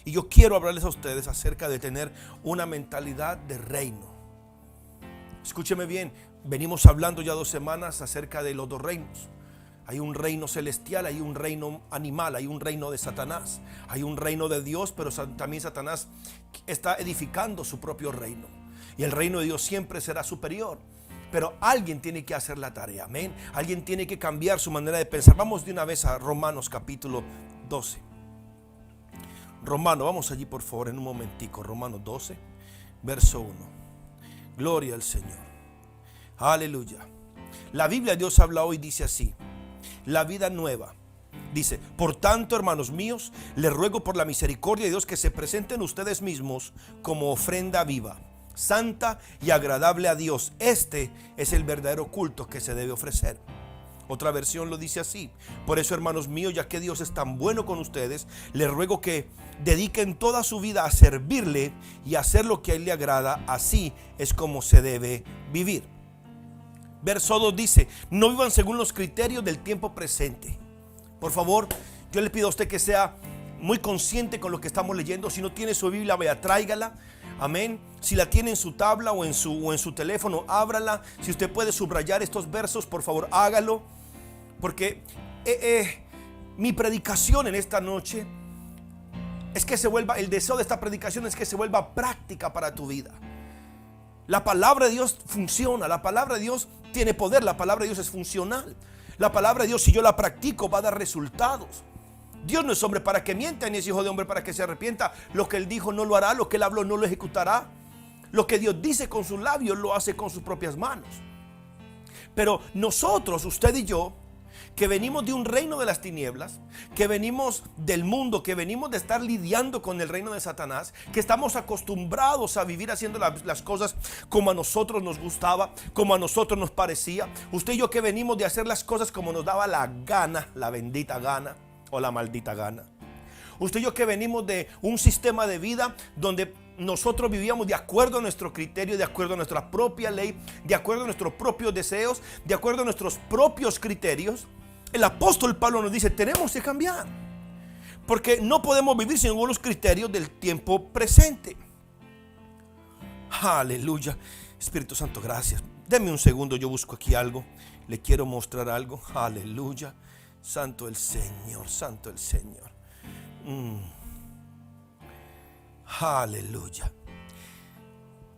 Y yo quiero hablarles a ustedes acerca de tener una mentalidad de reino. Escúcheme bien, venimos hablando ya 2 semanas acerca de los 2 reinos. Hay un reino celestial, hay un reino animal, hay un reino de Satanás, hay un reino de Dios, pero también Satanás está edificando su propio reino. Y el reino de Dios siempre será superior. Pero alguien tiene que hacer la tarea, amén. Alguien tiene que cambiar su manera de pensar. Vamos de una vez a Romanos capítulo 12. Romanos, vamos allí por favor en un momentico. Romanos 12, verso 1. Gloria al Señor. Aleluya. La Biblia de Dios habla hoy, dice así. La vida nueva. Dice, por tanto, hermanos míos, les ruego por la misericordia de Dios que se presenten ustedes mismos como ofrenda viva, santa y agradable a Dios. Este es el verdadero culto que se debe ofrecer. Otra versión lo dice así. Por eso, hermanos míos, ya que Dios es tan bueno con ustedes, les ruego que dediquen toda su vida a servirle y a hacer lo que a Él le agrada. Así es como se debe vivir. Verso 2 dice, no vivan según los criterios del tiempo presente. Por favor, yo le pido a usted que sea muy consciente con lo que estamos leyendo. Si no tiene su Biblia, vaya, tráigala. Amén. Si la tiene en su tabla o en su teléfono, ábrala. Si usted puede subrayar estos versos, por favor, hágalo. Porque mi predicación en esta noche es que se vuelva, el deseo de esta predicación es que se vuelva práctica para tu vida. La palabra de Dios funciona, la palabra de Dios tiene poder, la palabra de Dios es funcional. La palabra de Dios, si yo la practico, va a dar resultados. Dios no es hombre para que mienta, ni es hijo de hombre para que se arrepienta. Lo que Él dijo no lo hará, lo que Él habló no lo ejecutará. Lo que Dios dice con sus labios lo hace con sus propias manos. Pero nosotros, usted y yo, que venimos de un reino de las tinieblas, que venimos del mundo, que venimos de estar lidiando con el reino de Satanás, que estamos acostumbrados a vivir haciendo las cosas como a nosotros nos gustaba, como a nosotros nos parecía. Usted y yo que venimos de hacer las cosas como nos daba la gana, la bendita gana o la maldita gana. Usted y yo que venimos de un sistema de vida donde nosotros vivíamos de acuerdo a nuestro criterio, de acuerdo a nuestra propia ley, de acuerdo a nuestros propios deseos, de acuerdo a nuestros propios criterios. El apóstol Pablo nos dice, tenemos que cambiar, porque no podemos vivir según los criterios del tiempo presente. Aleluya. Espíritu Santo, gracias. Deme un segundo, yo busco aquí algo. Le quiero mostrar algo. Aleluya. Santo el Señor, santo el Señor. Aleluya.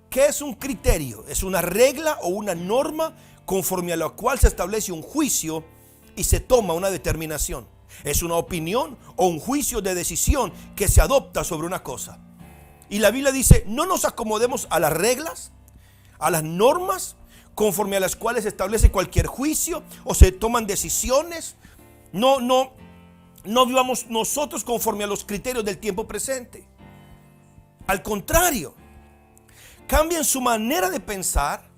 ¿Qué es un criterio? Es una regla o una norma conforme a la cual se establece un juicio y se toma una determinación. Es una opinión o un juicio de decisión que se adopta sobre una cosa. Y la Biblia dice, no nos acomodemos a las reglas, a las normas conforme a las cuales se establece cualquier juicio o se toman decisiones. No vivamos nosotros conforme a los criterios del tiempo presente. Al contrario, cambien su manera de pensar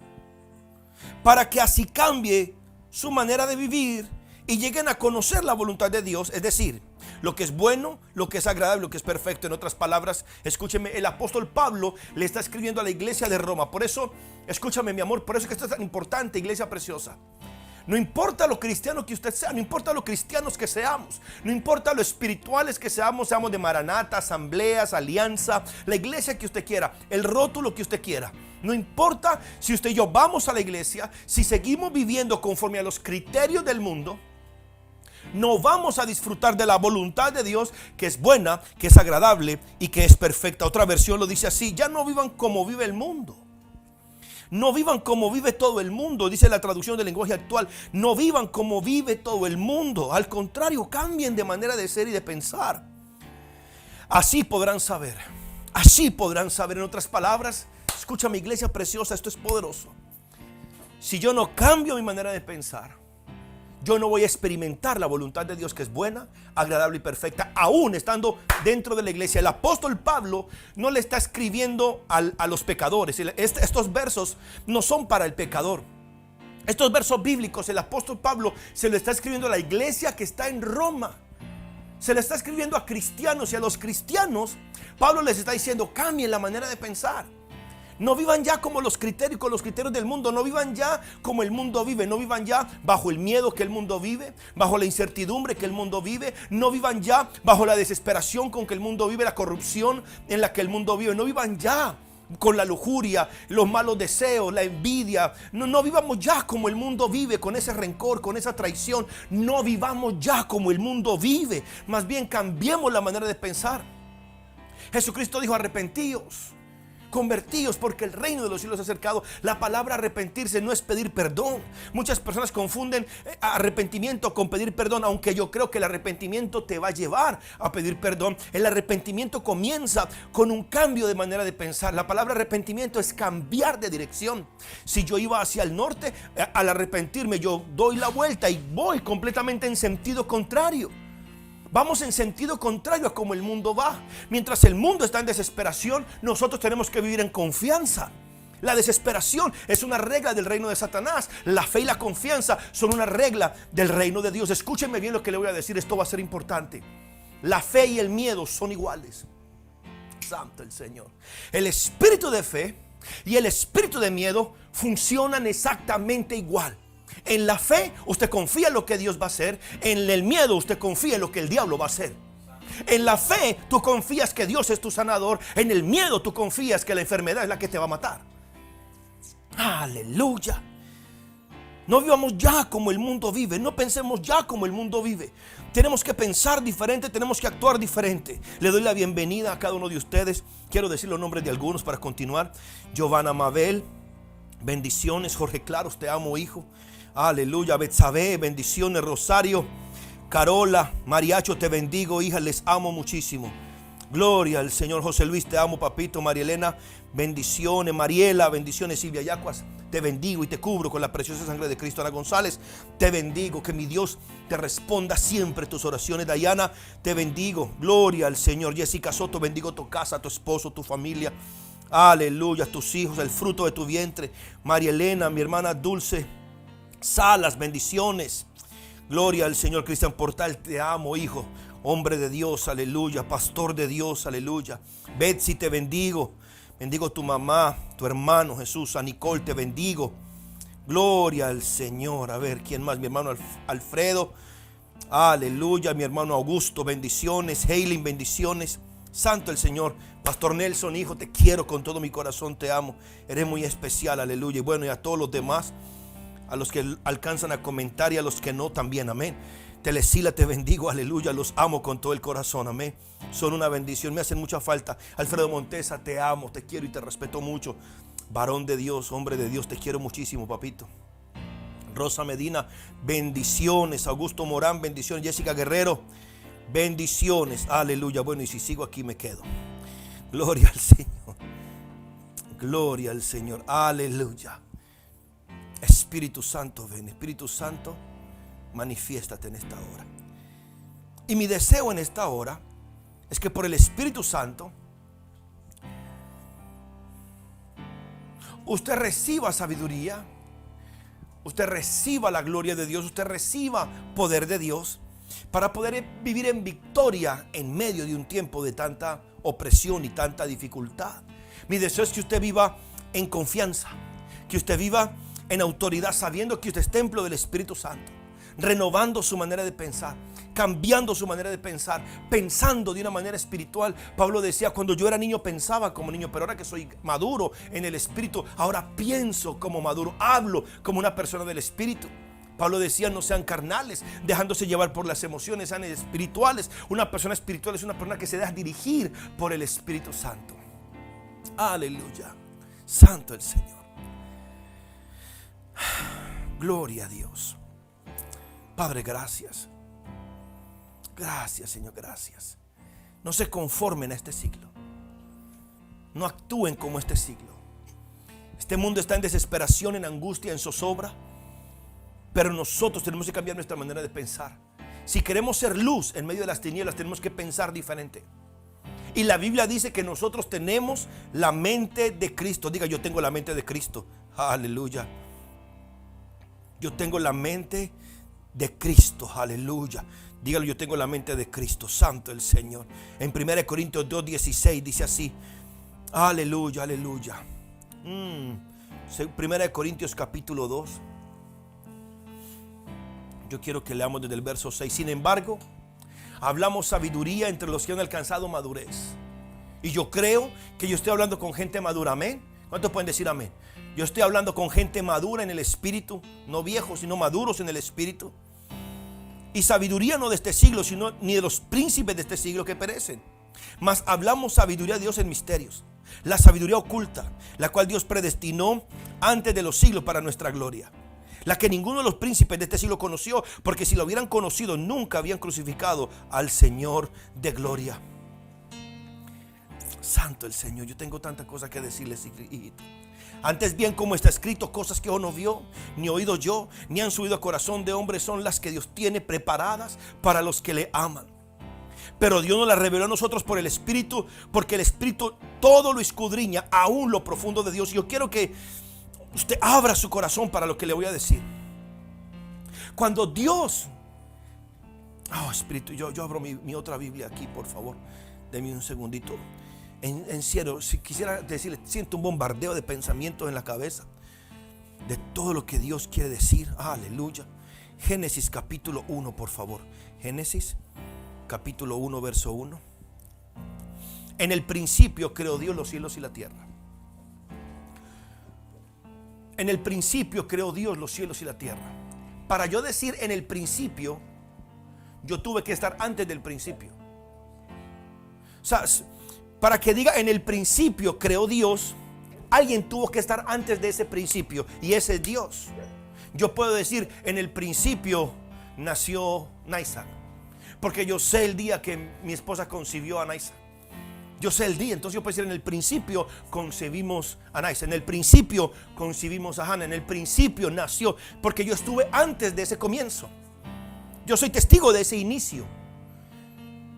para que así cambie su manera de vivir y lleguen a conocer la voluntad de Dios, es decir, lo que es bueno, lo que es agradable, lo que es perfecto. En otras palabras, escúcheme, el apóstol Pablo le está escribiendo a la iglesia de Roma. Por eso, escúchame mi amor, por eso es que esto es tan importante, iglesia preciosa. No importa lo cristiano que usted sea, no importa lo cristianos que seamos, no importa lo espirituales que seamos de Maranata, asambleas, alianza, la iglesia que usted quiera, el rótulo que usted quiera. No importa si usted y yo vamos a la iglesia, si seguimos viviendo conforme a los criterios del mundo, no vamos a disfrutar de la voluntad de Dios, que es buena, que es agradable y que es perfecta. Otra versión lo dice así: ya no vivan como vive el mundo. No vivan como vive todo el mundo, dice la traducción del lenguaje actual. No vivan como vive todo el mundo. Al contrario, cambien de manera de ser y de pensar. Así podrán saber. Así podrán saber. En otras palabras, escucha mi iglesia preciosa, esto es poderoso. Si yo no cambio mi manera de pensar, yo no voy a experimentar la voluntad de Dios, que es buena, agradable y perfecta, aún estando dentro de la iglesia. El apóstol Pablo no le está escribiendo a los pecadores. Estos versos no son para el pecador. Estos versos bíblicos, el apóstol Pablo se lo está escribiendo a la iglesia que está en Roma. Se le está escribiendo a cristianos, y a los cristianos Pablo les está diciendo: cambien la manera de pensar. No vivan ya como los criterios, con los criterios del mundo. No vivan ya como el mundo vive. No vivan ya bajo el miedo que el mundo vive, bajo la incertidumbre que el mundo vive. No vivan ya bajo la desesperación con que el mundo vive, la corrupción en la que el mundo vive. No vivan ya con la lujuria, los malos deseos, la envidia. No vivamos ya como el mundo vive, con ese rencor, con esa traición. No vivamos ya como el mundo vive. Más bien cambiemos la manera de pensar. Jesucristo dijo: arrepentíos, convertíos, porque el reino de los cielos se ha acercado. La palabra arrepentirse no es pedir perdón. Muchas personas confunden arrepentimiento con pedir perdón, aunque yo creo que el arrepentimiento te va a llevar a pedir perdón. El arrepentimiento comienza con un cambio de manera de pensar. La palabra arrepentimiento es cambiar de dirección. Si yo iba hacia el norte, al arrepentirme yo doy la vuelta y voy completamente en sentido contrario. Vamos en sentido contrario a como el mundo va. Mientras el mundo está en desesperación, nosotros tenemos que vivir en confianza. La desesperación es una regla del reino de Satanás. La fe y la confianza son una regla del reino de Dios. Escúchenme bien lo que le voy a decir. Esto va a ser importante. La fe y el miedo son iguales. Santo el Señor. El espíritu de fe y el espíritu de miedo funcionan exactamente igual. En la fe usted confía en lo que Dios va a hacer. En el miedo usted confía en lo que el diablo va a hacer. En la fe tú confías que Dios es tu sanador. En el miedo tú confías que la enfermedad es la que te va a matar. Aleluya. No vivamos ya como el mundo vive. No pensemos ya como el mundo vive. Tenemos que pensar diferente, tenemos que actuar diferente. Le doy la bienvenida a cada uno de ustedes. Quiero decir los nombres de algunos para continuar. Giovanna Mabel, bendiciones. Jorge Claros, te amo, hijo. Aleluya. Betsabe, bendiciones. Rosario, Carola, Mariacho, te bendigo, hija, les amo muchísimo. Gloria al Señor. José Luis, te amo, papito. María Elena, bendiciones. Mariela, bendiciones. Silvia Yacuas, te bendigo y te cubro con la preciosa sangre de Cristo. Ana González, te bendigo, que mi Dios te responda siempre tus oraciones. Dayana, te bendigo. Gloria al Señor. Jessica Soto, bendigo tu casa, tu esposo, tu familia. Aleluya, tus hijos, el fruto de tu vientre. María Elena, mi hermana Dulce Salas, bendiciones. Gloria al Señor. Cristian Portal, te amo, hijo, hombre de Dios, aleluya, pastor de Dios, aleluya. Betsy, te bendigo. Bendigo a tu mamá, tu hermano Jesús. A Nicole, te bendigo. Gloria al Señor. A ver, ¿quién más? Mi hermano Alfredo, aleluya. Mi hermano Augusto, bendiciones. Haylin, bendiciones. Santo el Señor. Pastor Nelson, hijo, te quiero con todo mi corazón, te amo. Eres muy especial, aleluya. Y bueno, y a todos los demás, a los que alcanzan a comentar y a los que no también, amén. Telesila, te bendigo, aleluya, los amo con todo el corazón, amén. Son una bendición, me hacen mucha falta. Alfredo Montesa, te amo, te quiero y te respeto mucho. Varón de Dios, hombre de Dios, te quiero muchísimo, papito. Rosa Medina, bendiciones. Augusto Morán, bendiciones. Jessica Guerrero, bendiciones, aleluya. Bueno, y si sigo aquí me quedo. Gloria al Señor. Gloria al Señor, aleluya. Espíritu Santo, ven. Espíritu Santo, manifiéstate en esta hora. Y mi deseo en esta hora es que por el Espíritu Santo usted reciba sabiduría, usted reciba la gloria de Dios, usted reciba poder de Dios para poder vivir en victoria en medio de un tiempo de tanta opresión y tanta dificultad. Mi deseo es que usted viva en confianza, que usted viva en autoridad, sabiendo que usted es templo del Espíritu Santo, renovando su manera de pensar, cambiando su manera de pensar, pensando de una manera espiritual. Pablo decía: cuando yo era niño pensaba como niño, pero ahora que soy maduro en el Espíritu, ahora pienso como maduro, hablo como una persona del Espíritu. Pablo decía: no sean carnales, dejándose llevar por las emociones, sean espirituales. Una persona espiritual es una persona que se deja dirigir por el Espíritu Santo. Aleluya. Santo el Señor. Gloria a Dios. Padre, gracias. Gracias, Señor, gracias. No se conformen a este siglo. No actúen como este siglo. Este mundo está en desesperación, en angustia, en zozobra. Pero nosotros tenemos que cambiar nuestra manera de pensar. Si queremos ser luz en medio de las tinieblas, tenemos que pensar diferente. Y la Biblia dice que nosotros tenemos la mente de Cristo. Diga: yo tengo la mente de Cristo. Aleluya. Yo tengo la mente de Cristo, aleluya. Dígalo: yo tengo la mente de Cristo. Santo el Señor. En 1 Corintios 2:16 dice así: aleluya, aleluya. Primera de Corintios capítulo 2. Yo quiero que leamos desde el verso 6. Sin embargo, hablamos sabiduría entre los que han alcanzado madurez. Y yo creo que yo estoy hablando con gente madura. Amén. ¿Cuántos pueden decir amén? Yo estoy hablando con gente madura en el espíritu. No viejos, sino maduros en el espíritu. Y sabiduría no de este siglo, sino ni de los príncipes de este siglo que perecen. Mas hablamos sabiduría de Dios en misterios. La sabiduría oculta, la cual Dios predestinó antes de los siglos para nuestra gloria. La que ninguno de los príncipes de este siglo conoció, porque si lo hubieran conocido, nunca habían crucificado al Señor de gloria. Santo el Señor, yo tengo tantas cosas que decirles, hijito. Antes bien, como está escrito, cosas que ojo no vio, ni oído yo, ni han subido a corazón de hombre, son las que Dios tiene preparadas para los que le aman. Pero Dios nos las reveló a nosotros por el Espíritu, porque el Espíritu todo lo escudriña, aún lo profundo de Dios. Yo quiero que usted abra su corazón para lo que le voy a decir. Cuando Dios, Espíritu, yo abro mi otra Biblia aquí, por favor. Deme un segundito. En serio, si quisiera decirle, siento un bombardeo de pensamientos en la cabeza de todo lo que Dios quiere decir. Aleluya. Génesis capítulo 1, por favor. Génesis capítulo 1, verso 1. En el principio creó Dios los cielos y la tierra. En el principio creó Dios los cielos y la tierra. Para yo decir en el principio, yo tuve que estar antes del principio. O sea, para que diga en el principio creó Dios, alguien tuvo que estar antes de ese principio, y ese es Dios. Yo puedo decir en el principio nació Naisa, porque yo sé el día que mi esposa concibió a Naisa. Yo sé el día, entonces yo puedo decir en el principio concebimos a Naisa, en el principio concebimos a Hannah, en el principio nació, porque yo estuve antes de ese comienzo. Yo soy testigo de ese inicio.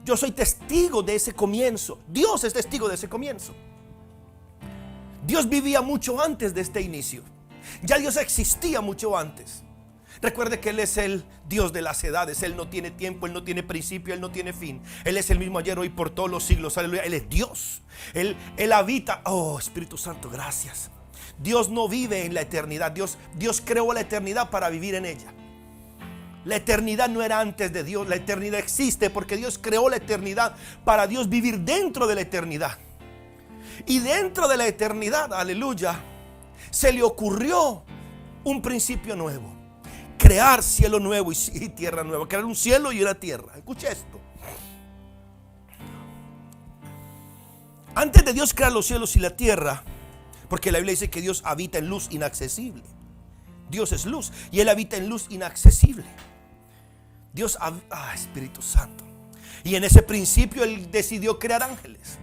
Yo soy testigo de ese comienzo. Dios es testigo de ese comienzo. Dios vivía mucho antes de este inicio. Ya Dios existía mucho antes. Recuerde que Él es el Dios de las edades. Él no tiene tiempo, Él no tiene principio, Él no tiene fin. Él es el mismo ayer, hoy, por todos los siglos. Aleluya. Él es Dios. Él habita. Oh, Espíritu Santo, gracias. Dios no vive en la eternidad. Dios creó la eternidad para vivir en ella. La eternidad no era antes de Dios. La eternidad existe porque Dios creó la eternidad para Dios vivir dentro de la eternidad. Y dentro de la eternidad, aleluya, se le ocurrió un principio nuevo. Crear cielo nuevo y tierra nueva. Crear un cielo y una tierra. Escucha esto. Antes de Dios crear los cielos y la tierra, porque la Biblia dice que Dios habita en luz inaccesible. Dios es luz y Él habita en luz inaccesible. Dios, Espíritu Santo. Y en ese principio Él decidió crear ángeles.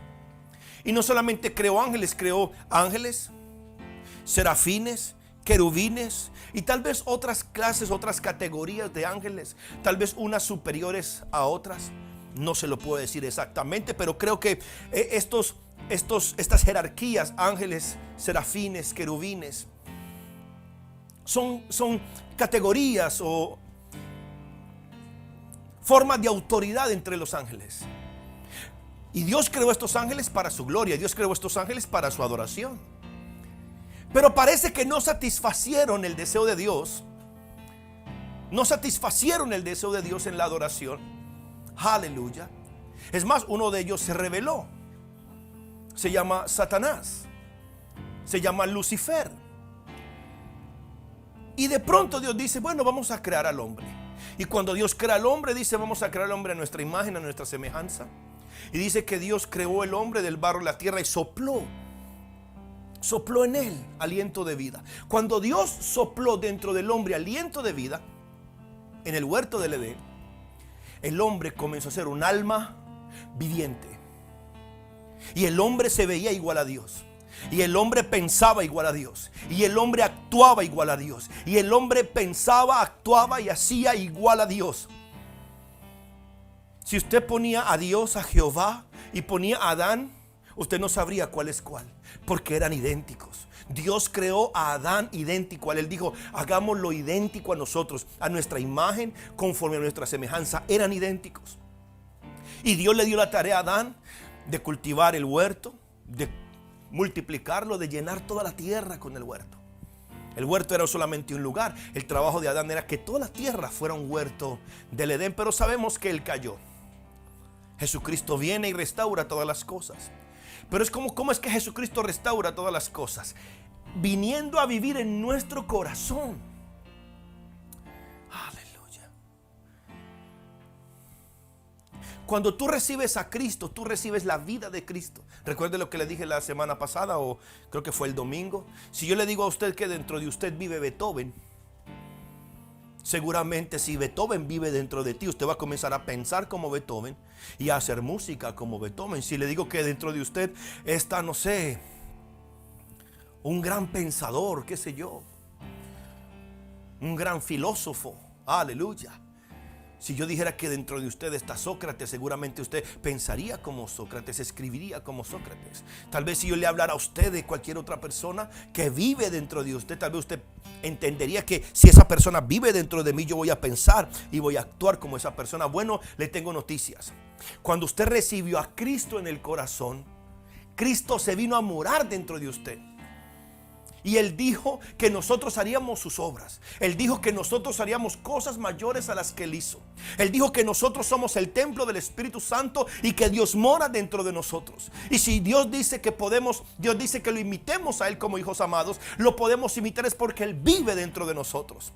Y no solamente creó ángeles, serafines, querubines y tal vez otras clases, otras categorías de ángeles, tal vez unas superiores a otras. No se lo puedo decir exactamente, pero creo que estas jerarquías, ángeles, serafines, querubines, son categorías o formas de autoridad entre los ángeles. Y Dios creó estos ángeles para su gloria. Dios creó estos ángeles para su adoración. Pero parece que no satisfacieron el deseo de Dios. No satisfacieron el deseo de Dios en la adoración. Aleluya. Es más, uno de ellos se rebeló. Se llama Satanás. Se llama Lucifer. Y de pronto Dios dice, bueno, vamos a crear al hombre. Y cuando Dios crea al hombre, dice, vamos a crear al hombre a nuestra imagen, a nuestra semejanza. Y dice que Dios creó el hombre del barro de la tierra y sopló en él aliento de vida. Cuando Dios sopló dentro del hombre aliento de vida, en el huerto del Edén, el hombre comenzó a ser un alma viviente. Y el hombre se veía igual a Dios. Y el hombre pensaba igual a Dios. Y el hombre actuaba igual a Dios. Y el hombre pensaba, actuaba y hacía igual a Dios. Si usted ponía a Dios, a Jehová, y ponía a Adán, usted no sabría cuál es cuál, porque eran idénticos. Dios creó a Adán idéntico a él. Él dijo, hagámoslo idéntico a nosotros, a nuestra imagen, conforme a nuestra semejanza. Eran idénticos. Y Dios le dio la tarea a Adán de cultivar el huerto, de multiplicarlo, de llenar toda la tierra con el huerto. El huerto era solamente un lugar. El trabajo de Adán era que toda la tierra fuera un huerto del Edén, pero sabemos que él cayó. Jesucristo viene y restaura todas las cosas. Pero es como, ¿cómo es que Jesucristo restaura todas las cosas? Viniendo a vivir en nuestro corazón. Aleluya. Cuando tú recibes a Cristo, tú recibes la vida de Cristo. Recuerde lo que le dije la semana pasada, o creo que fue el domingo. Si yo le digo a usted que dentro de usted vive Beethoven, seguramente si Beethoven vive dentro de ti, usted va a comenzar a pensar como Beethoven y a hacer música como Beethoven. Si le digo que dentro de usted está, no sé, un gran pensador, qué sé yo, un gran filósofo, aleluya. Si yo dijera que dentro de usted está Sócrates, seguramente usted pensaría como Sócrates, escribiría como Sócrates. Tal vez si yo le hablara a usted de cualquier otra persona que vive dentro de usted, tal vez usted entendería que si esa persona vive dentro de mí, yo voy a pensar y voy a actuar como esa persona. Bueno, le tengo noticias. Cuando usted recibió a Cristo en el corazón, Cristo se vino a morar dentro de usted. Y Él dijo que nosotros haríamos sus obras. Él dijo que nosotros haríamos cosas mayores a las que Él hizo. Él dijo que nosotros somos el templo del Espíritu Santo y que Dios mora dentro de nosotros. Y si Dios dice que podemos, Dios dice que lo imitemos a Él como hijos amados, lo podemos imitar es porque Él vive dentro de nosotros.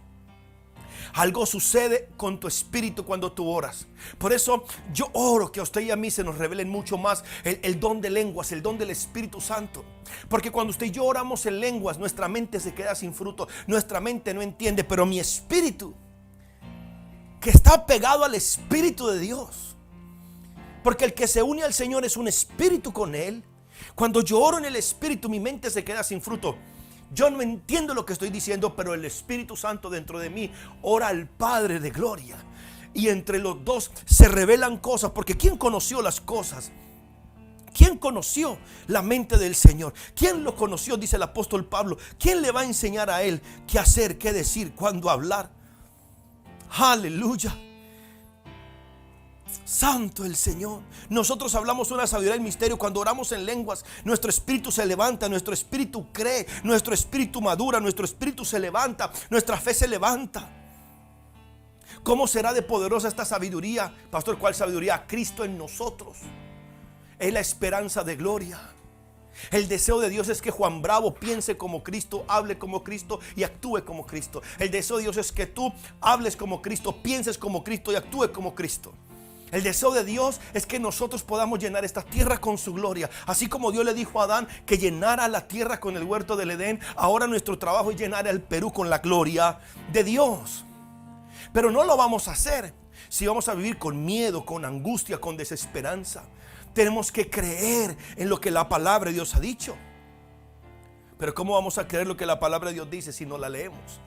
Algo sucede con tu espíritu cuando tú oras. Por eso yo oro que a usted y a mí se nos revelen mucho más el don de lenguas, el don del Espíritu Santo. Porque cuando usted y yo oramos en lenguas, nuestra mente se queda sin fruto. Nuestra mente no entiende, pero mi espíritu, que está pegado al Espíritu de Dios, porque el que se une al Señor es un espíritu con Él. Cuando yo oro en el Espíritu, mi mente se queda sin fruto. Yo no entiendo lo que estoy diciendo, pero el Espíritu Santo dentro de mí ora al Padre de gloria. Y entre los dos se revelan cosas, porque ¿quién conoció las cosas? ¿Quién conoció la mente del Señor? ¿Quién lo conoció? Dice el apóstol Pablo. ¿Quién le va a enseñar a él qué hacer, qué decir, cuándo hablar? Aleluya. Santo el Señor. Nosotros hablamos una sabiduría del misterio. Cuando oramos en lenguas, nuestro espíritu se levanta, nuestro espíritu cree, nuestro espíritu madura, nuestro espíritu se levanta, nuestra fe se levanta. ¿Cómo será de poderosa esta sabiduría? Pastor, ¿cuál sabiduría? Cristo en nosotros es la esperanza de gloria. El deseo de Dios es que Juan Bravo piense como Cristo, hable como Cristo y actúe como Cristo. El deseo de Dios es que tú hables como Cristo, pienses como Cristo y actúe como Cristo. El deseo de Dios es que nosotros podamos llenar esta tierra con su gloria. Así como Dios le dijo a Adán que llenara la tierra con el huerto del Edén, ahora nuestro trabajo es llenar el Perú con la gloria de Dios. Pero no lo vamos a hacer si vamos a vivir con miedo, con angustia, con desesperanza. Tenemos que creer en lo que la palabra de Dios ha dicho. Pero ¿cómo vamos a creer lo que la palabra de Dios dice si no la leemos?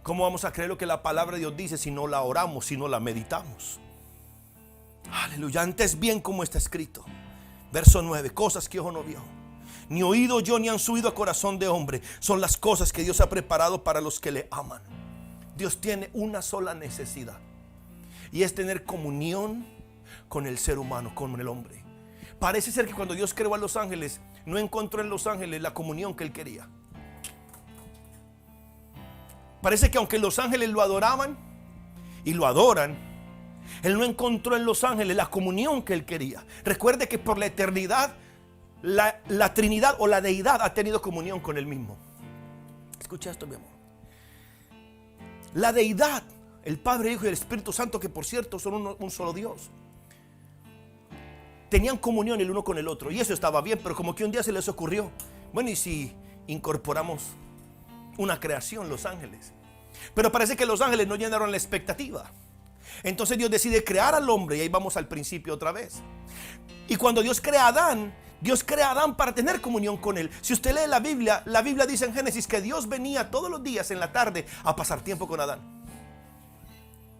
¿Cómo vamos a creer lo que la palabra de Dios dice si no la oramos, si no la meditamos? Aleluya. Antes bien como está escrito, verso 9, cosas que ojo no vio, ni oído yo, ni han subido a corazón de hombre, son las cosas que Dios ha preparado para los que le aman. Dios tiene una sola necesidad, y es tener comunión con el ser humano, con el hombre. Parece ser que cuando Dios creó a los ángeles, no encontró en los ángeles la comunión que Él quería. Parece que aunque los ángeles lo adoraban y lo adoran, Él no encontró en los ángeles la comunión que Él quería. Recuerde que por la eternidad la Trinidad o la deidad ha tenido comunión con Él mismo. Escucha esto, mi amor. La deidad, el Padre, Hijo y el Espíritu Santo, que por cierto son un solo Dios, tenían comunión el uno con el otro. Y eso estaba bien, pero como que un día se les ocurrió, bueno, ¿y si incorporamos una creación, los ángeles? Pero parece que los ángeles no llenaron la expectativa. Entonces Dios decide crear al hombre, y ahí vamos al principio otra vez. Y cuando Dios crea a Adán para tener comunión con él. Si usted lee la Biblia dice en Génesis que Dios venía todos los días en la tarde a pasar tiempo con Adán.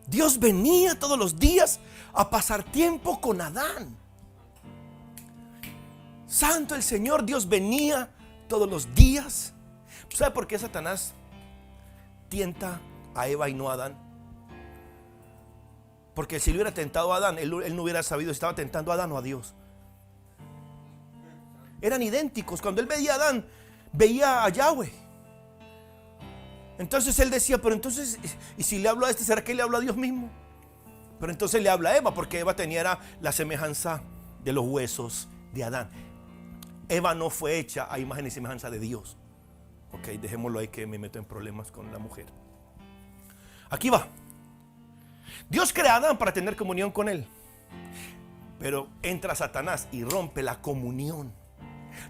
Dios venía todos los días a pasar tiempo con Adán. Santo el Señor, Dios venía todos los días. ¿Sabe por qué Satanás tienta a Eva y no a Adán? Porque si le hubiera tentado a Adán, él no hubiera sabido si estaba tentando a Adán o a Dios. Eran idénticos. Cuando él veía a Adán, veía a Yahweh. Entonces él decía, pero entonces, ¿y si le hablo a este, será que le hablo a Dios mismo? Pero entonces le habla a Eva, porque Eva tenía la semejanza de los huesos de Adán. Eva no fue hecha a imagen y semejanza de Dios. Ok, dejémoslo ahí que me meto en problemas con la mujer. Aquí va. Dios crea a Adán para tener comunión con él. Pero entra Satanás y rompe la comunión.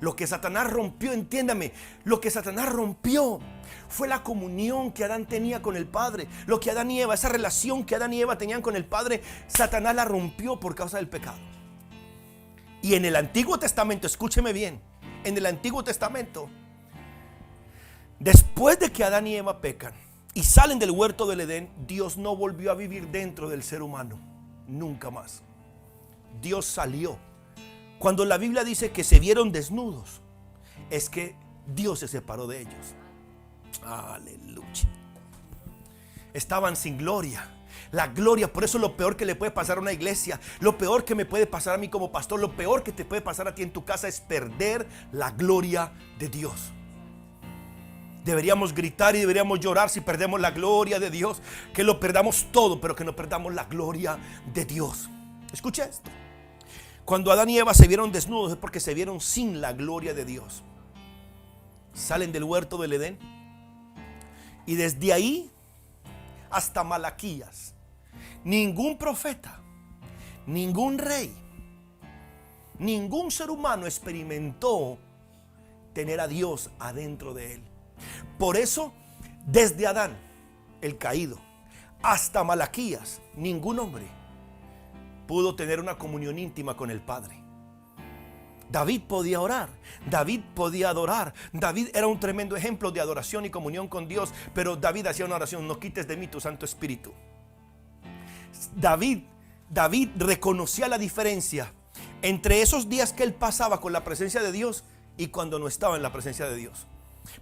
Lo que Satanás rompió, entiéndame, lo que Satanás rompió fue la comunión que Adán tenía con el Padre. Lo que Adán y Eva, esa relación que Adán y Eva tenían con el Padre, Satanás la rompió por causa del pecado. Y en el Antiguo Testamento, escúcheme bien, en el Antiguo Testamento, después de que Adán y Eva pecan y salen del huerto del Edén, Dios no volvió a vivir dentro del ser humano, nunca más. Dios salió. Cuando la Biblia dice que se vieron desnudos, es que Dios se separó de ellos. Aleluya. Estaban sin gloria. La gloria, por eso lo peor que le puede pasar a una iglesia, lo peor que me puede pasar a mí como pastor, lo peor que te puede pasar a ti en tu casa es perder la gloria de Dios. Deberíamos gritar y deberíamos llorar si perdemos la gloria de Dios, que lo perdamos todo, pero que no perdamos la gloria de Dios. Escucha esto. Cuando Adán y Eva se vieron desnudos es porque se vieron sin la gloria de Dios. Salen del huerto del Edén y desde ahí hasta Malaquías, ningún profeta, ningún rey, ningún ser humano experimentó tener a Dios adentro de él. Por eso, desde Adán, el caído, hasta Malaquías, ningún hombre pudo tener una comunión íntima con el Padre. David podía orar, David podía adorar, David era un tremendo ejemplo de adoración y comunión con Dios, pero David hacía una oración: no quites de mí tu Santo Espíritu. David reconocía la diferencia entre esos días que él pasaba con la presencia de Dios y cuando no estaba en la presencia de Dios.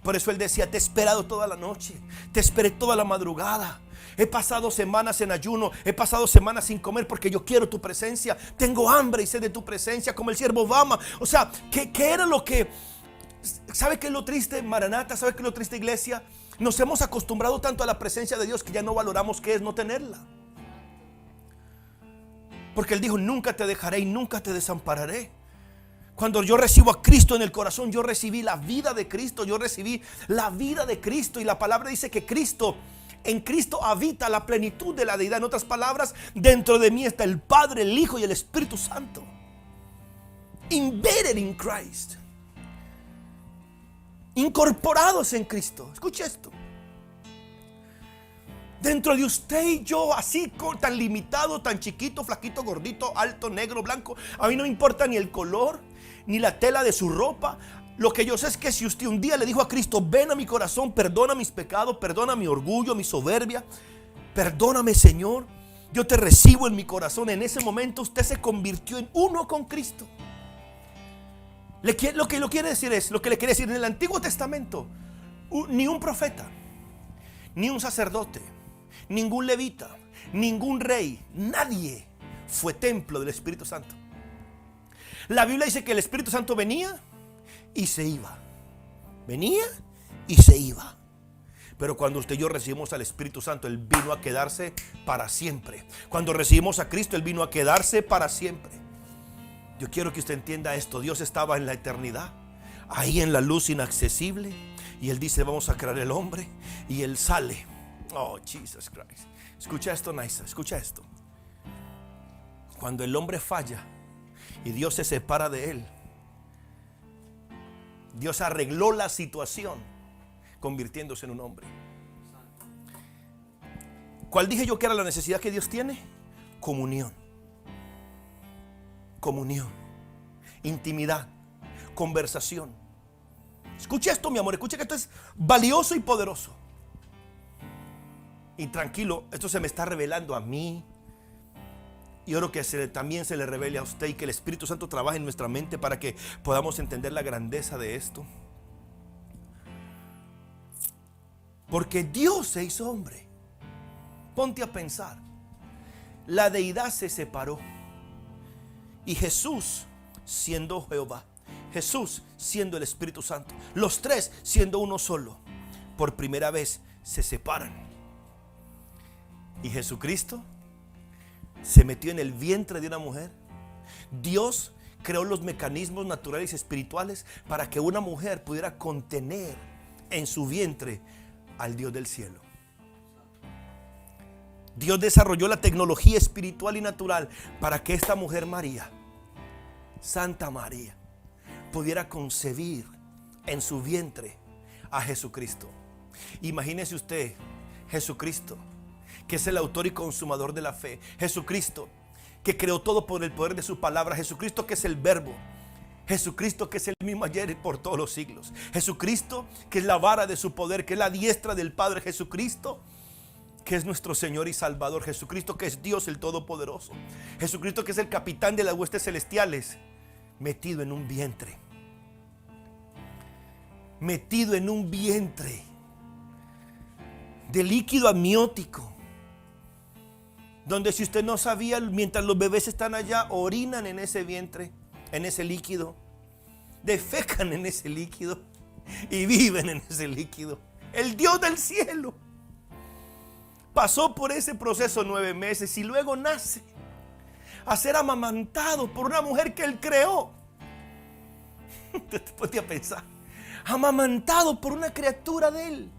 Por eso él decía: te he esperado toda la noche, te esperé toda la madrugada. He pasado semanas en ayuno, he pasado semanas sin comer porque yo quiero tu presencia. Tengo hambre y sed de tu presencia, como el siervo Obama. O sea, ¿qué era lo que... ¿Sabe qué es lo triste, Maranata? ¿Sabe qué es lo triste, iglesia? Nos hemos acostumbrado tanto a la presencia de Dios que ya no valoramos qué es no tenerla. Porque Él dijo: nunca te dejaré y nunca te desampararé. Cuando yo recibo a Cristo en el corazón, yo recibí la vida de Cristo. Yo recibí la vida de Cristo. Y la palabra dice que en Cristo habita la plenitud de la deidad. En otras palabras, dentro de mí está el Padre, el Hijo y el Espíritu Santo. Embedded in Christ. Incorporados en Cristo. Escuche esto. Dentro de usted y yo, así tan limitado, tan chiquito, flaquito, gordito, alto, negro, blanco, a mí no me importa ni el color, ni la tela de su ropa. Lo que yo sé es que si usted un día le dijo a Cristo: ven a mi corazón, perdona mis pecados, perdona mi orgullo, mi soberbia, perdóname, Señor, yo te recibo en mi corazón. En ese momento usted se convirtió en uno con Cristo. Lo que le quiere decir en el Antiguo Testamento, ni un profeta, ni un sacerdote, ningún levita, ningún rey, nadie fue templo del Espíritu Santo. La Biblia dice que el Espíritu Santo venía y se iba. Venía y se iba. Pero cuando usted y yo recibimos al Espíritu Santo, Él vino a quedarse para siempre. Cuando recibimos a Cristo, Él vino a quedarse para siempre. Yo quiero que usted entienda esto. Dios estaba en la eternidad, ahí en la luz inaccesible, y Él dice: vamos a crear el hombre. Y Él sale. Oh, Jesus Christ. Escucha esto, Naisa, escucha esto. Cuando el hombre falla y Dios se separa de él, Dios arregló la situación convirtiéndose en un hombre. ¿Cuál dije yo que era la necesidad que Dios tiene? Comunión. Comunión, intimidad, conversación. Escucha esto, mi amor, escucha que esto es valioso y poderoso. Y tranquilo, esto se me está revelando a mí. Y oro que también se le revele a usted, y que el Espíritu Santo trabaje en nuestra mente para que podamos entender la grandeza de esto. Porque Dios se hizo hombre. Ponte a pensar. La deidad se separó. Y Jesús, siendo Jehová, Jesús siendo el Espíritu Santo, los tres siendo uno solo, por primera vez se separan. Y Jesucristo se metió en el vientre de una mujer. Dios creó los mecanismos naturales y espirituales para que una mujer pudiera contener en su vientre al Dios del cielo. Dios desarrolló la tecnología espiritual y natural para que esta mujer María, Santa María, pudiera concebir en su vientre a Jesucristo. Imagínese usted, Jesucristo, que es el autor y consumador de la fe. Jesucristo, que creó todo por el poder de su palabra. Jesucristo, que es el verbo. Jesucristo, que es el mismo ayer y por todos los siglos. Jesucristo, que es la vara de su poder, que es la diestra del Padre. Jesucristo, que es nuestro Señor y Salvador. Jesucristo, que es Dios el Todopoderoso. Jesucristo, que es el capitán de las huestes celestiales, metido en un vientre. Metido en un vientre de líquido amniótico, donde, si usted no sabía, mientras los bebés están allá, orinan en ese vientre, en ese líquido, defecan en ese líquido y viven en ese líquido. El Dios del cielo pasó por ese proceso 9 meses y luego nace a ser amamantado por una mujer que Él creó. Te podía pensar, amamantado por una criatura de Él.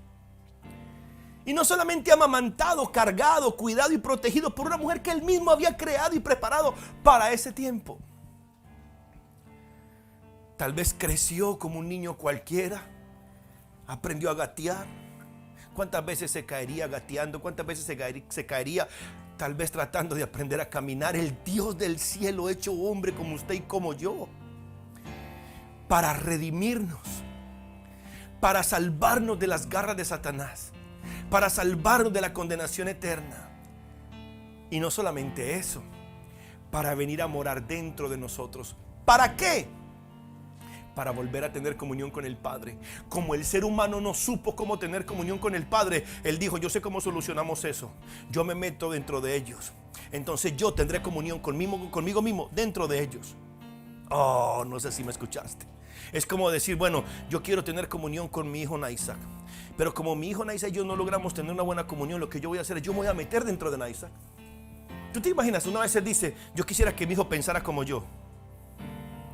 Y no solamente amamantado, cargado, cuidado y protegido por una mujer que Él mismo había creado y preparado para ese tiempo. Tal vez creció como un niño cualquiera, aprendió a gatear. ¿Cuántas veces se caería gateando? ¿Cuántas veces se caería tal vez tratando de aprender a caminar? El Dios del cielo hecho hombre como usted y como yo, para redimirnos, para salvarnos de las garras de Satanás, para salvarnos de la condenación eterna. Y no solamente eso, para venir a morar dentro de nosotros. ¿Para qué? Para volver a tener comunión con el Padre. Como el ser humano no supo cómo tener comunión con el Padre, Él dijo: yo sé cómo solucionamos eso. Yo me meto dentro de ellos. Entonces yo tendré comunión conmigo mismo dentro de ellos. Oh, no sé si me escuchaste. Es como decir, bueno, yo quiero tener comunión con mi hijo Naisak, pero como mi hijo Naisak y yo no logramos tener una buena comunión, lo que yo voy a hacer es, yo me voy a meter dentro de Naisak. ¿Tú te imaginas? Una vez él dice: yo quisiera que mi hijo pensara como yo.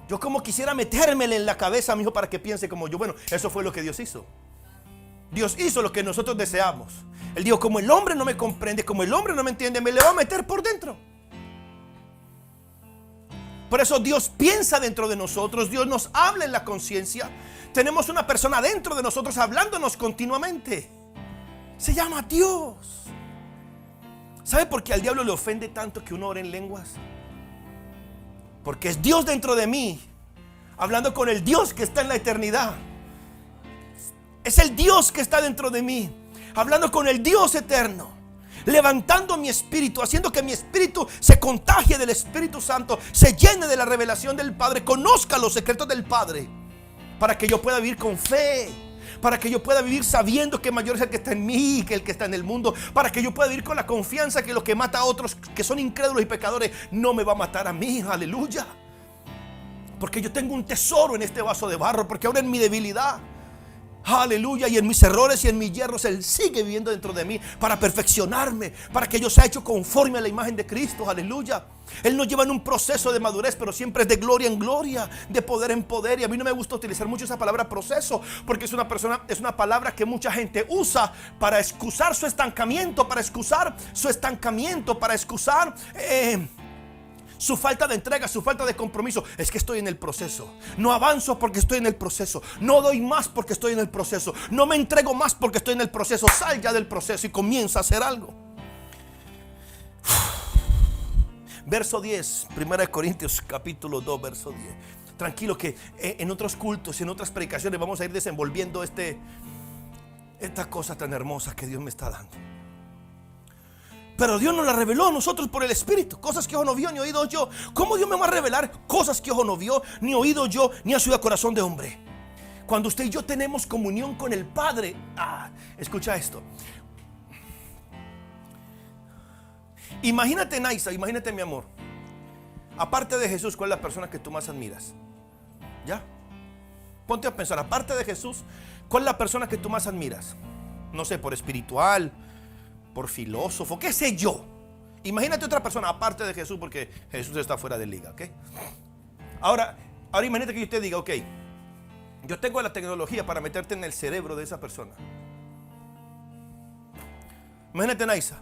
Yo como quisiera metérmele en la cabeza a mi hijo para que piense como yo. Bueno, eso fue lo que Dios hizo. Dios hizo lo que nosotros deseamos. Él dijo: como el hombre no me comprende, como el hombre no me entiende, me le voy a meter por dentro. Por eso Dios piensa dentro de nosotros. Dios nos habla en la conciencia. Tenemos una persona dentro de nosotros hablándonos continuamente. Se llama Dios. ¿Sabe por qué al diablo le ofende tanto que uno ore en lenguas? Porque es Dios dentro de mí, hablando con el Dios que está en la eternidad. Es el Dios que está dentro de mí, hablando con el Dios eterno, levantando mi espíritu, haciendo que mi espíritu se contagie del Espíritu Santo, se llene de la revelación del Padre, conozca los secretos del Padre, para que yo pueda vivir con fe, para que yo pueda vivir sabiendo que mayor es el que está en mí que el que está en el mundo, para que yo pueda vivir con la confianza que lo que mata a otros que son incrédulos y pecadores no me va a matar a mí. Aleluya. Porque yo tengo un tesoro en este vaso de barro, porque ahora en mi debilidad, aleluya, y en mis errores y en mis hierros, Él sigue viviendo dentro de mí para perfeccionarme, para que yo sea hecho conforme a la imagen de Cristo. Aleluya. Él nos lleva en un proceso de madurez, pero siempre es de gloria en gloria, de poder en poder. Y a mí no me gusta utilizar mucho esa palabra proceso, porque es una palabra que mucha gente usa para excusar su estancamiento, para excusar su falta de entrega, su falta de compromiso. Es que estoy en el proceso. No avanzo porque estoy en el proceso. No doy más porque estoy en el proceso. No me entrego más porque estoy en el proceso. Sal ya del proceso y comienza a hacer algo. Verso 10, 1 Corintios capítulo 2, verso 10. Tranquilo que en otros cultos y en otras predicaciones vamos a ir desenvolviendo esta cosa tan hermosa que Dios me está dando. Pero Dios nos la reveló a nosotros por el Espíritu. Cosas que ojo no vio ni oído yo. ¿Cómo Dios me va a revelar cosas que ojo no vio, ni oído yo, ni ha subido a corazón de hombre? Cuando usted y yo tenemos comunión con el Padre. Escucha esto. Imagínate, Naisa, imagínate, mi amor. Aparte de Jesús, ¿cuál es la persona que tú más admiras? ¿Ya? Ponte a pensar, aparte de Jesús, ¿cuál es la persona que tú más admiras? No sé, por espiritual, por filósofo, qué sé yo. Imagínate otra persona aparte de Jesús, porque Jesús está fuera de liga, ¿ok? Ahora imagínate que usted diga, ok, yo tengo la tecnología para meterte en el cerebro de esa persona. Imagínate, Naisa.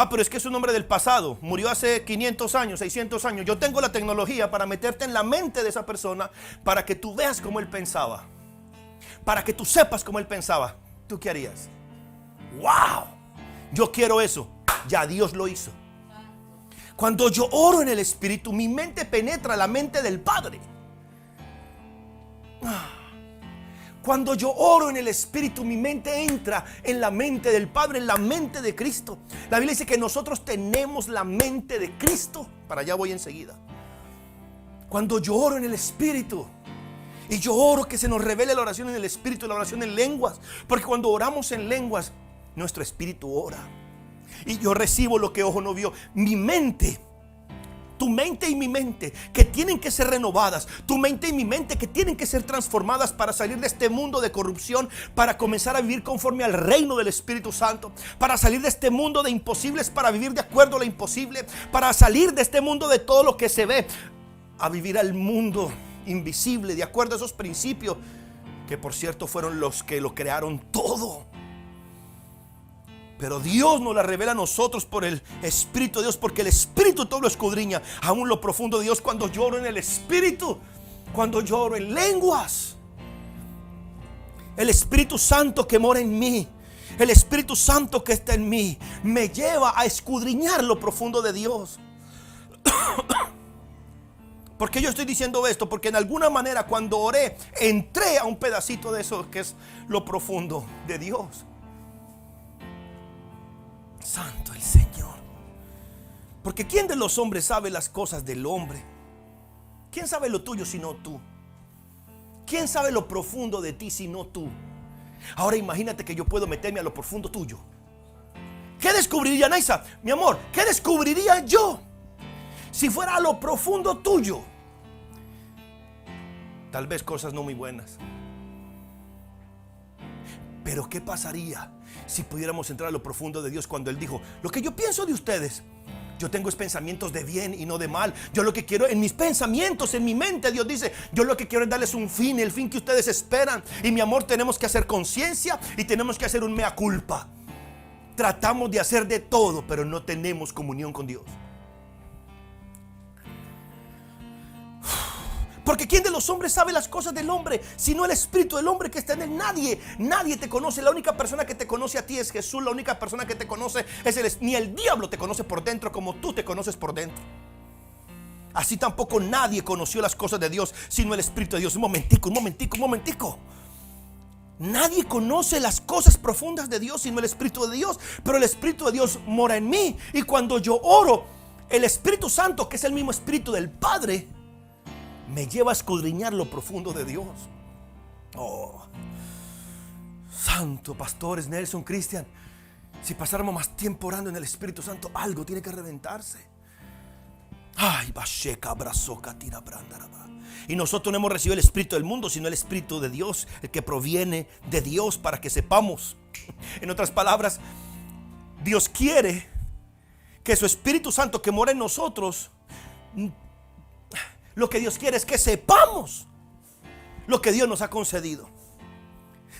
Pero es que es un hombre del pasado, murió hace 500 años, 600 años. Yo tengo la tecnología para meterte en la mente de esa persona, para que tú veas cómo él pensaba, para que tú sepas cómo él pensaba. ¿Tú qué harías? ¡Wow! Yo quiero eso. Ya Dios lo hizo. Cuando yo oro en el Espíritu, mi mente penetra la mente del Padre. Cuando yo oro en el Espíritu, mi mente entra en la mente del Padre, en la mente de Cristo. La Biblia dice que nosotros tenemos la mente de Cristo. Para allá voy enseguida. Cuando yo oro en el Espíritu, y yo oro que se nos revele la oración en el Espíritu, la oración en lenguas, porque cuando oramos en lenguas, nuestro espíritu ora. Y yo recibo lo que ojo no vio. Mi mente, tu mente y mi mente, que tienen que ser renovadas. Tu mente y mi mente, que tienen que ser transformadas para salir de este mundo de corrupción, para comenzar a vivir conforme al reino del Espíritu Santo, para salir de este mundo de imposibles, para vivir de acuerdo a lo imposible, para salir de este mundo de todo lo que se ve, a vivir al mundo invisible, de acuerdo a esos principios, que por cierto fueron los que lo crearon todo. Pero Dios nos la revela a nosotros por el Espíritu de Dios, porque el Espíritu todo lo escudriña, aún lo profundo de Dios. Cuando lloro en el Espíritu, cuando lloro en lenguas, el Espíritu Santo que mora en mí, el Espíritu Santo que está en mí, me lleva a escudriñar lo profundo de Dios. ¿Por qué yo estoy diciendo esto? Porque en alguna manera cuando oré, entré a un pedacito de eso que es lo profundo de Dios. Santo el Señor. Porque ¿quién de los hombres sabe las cosas del hombre? ¿Quién sabe lo tuyo sino tú? ¿Quién sabe lo profundo de ti sino tú? Ahora imagínate que yo puedo meterme a lo profundo tuyo. ¿Qué descubriría, Naisa? Mi amor, ¿qué descubriría yo si fuera a lo profundo tuyo? Tal vez cosas no muy buenas. Pero ¿qué pasaría si pudiéramos entrar a lo profundo de Dios cuando Él dijo: lo que yo pienso de ustedes, yo tengo es pensamientos de bien y no de mal. Yo lo que quiero en mis pensamientos, en mi mente, Dios dice, yo lo que quiero es darles un fin, el fin que ustedes esperan. Y mi amor, tenemos que hacer conciencia y tenemos que hacer un mea culpa. Tratamos de hacer de todo, pero no tenemos comunión con Dios. Porque ¿quién de los hombres sabe las cosas del hombre sino el espíritu del hombre que está en él? Nadie te conoce. La única persona que te conoce a ti es Jesús. La única persona que te conoce es ni el diablo te conoce por dentro como tú te conoces por dentro. Así tampoco nadie conoció las cosas de Dios sino el Espíritu de Dios. Un momentico. Nadie conoce las cosas profundas de Dios sino el Espíritu de Dios. Pero el Espíritu de Dios mora en mí. Y cuando yo oro, el Espíritu Santo, que es el mismo Espíritu del Padre, me lleva a escudriñar lo profundo de Dios. Oh, santo, pastores, Nelson, Cristian, si pasáramos más tiempo orando en el Espíritu Santo, algo tiene que reventarse. Ay, y nosotros no hemos recibido el espíritu del mundo, sino el Espíritu de Dios, el que proviene de Dios, para que sepamos. En otras palabras, Dios quiere que su Espíritu Santo que mora en nosotros, lo que Dios quiere es que sepamos lo que Dios nos ha concedido.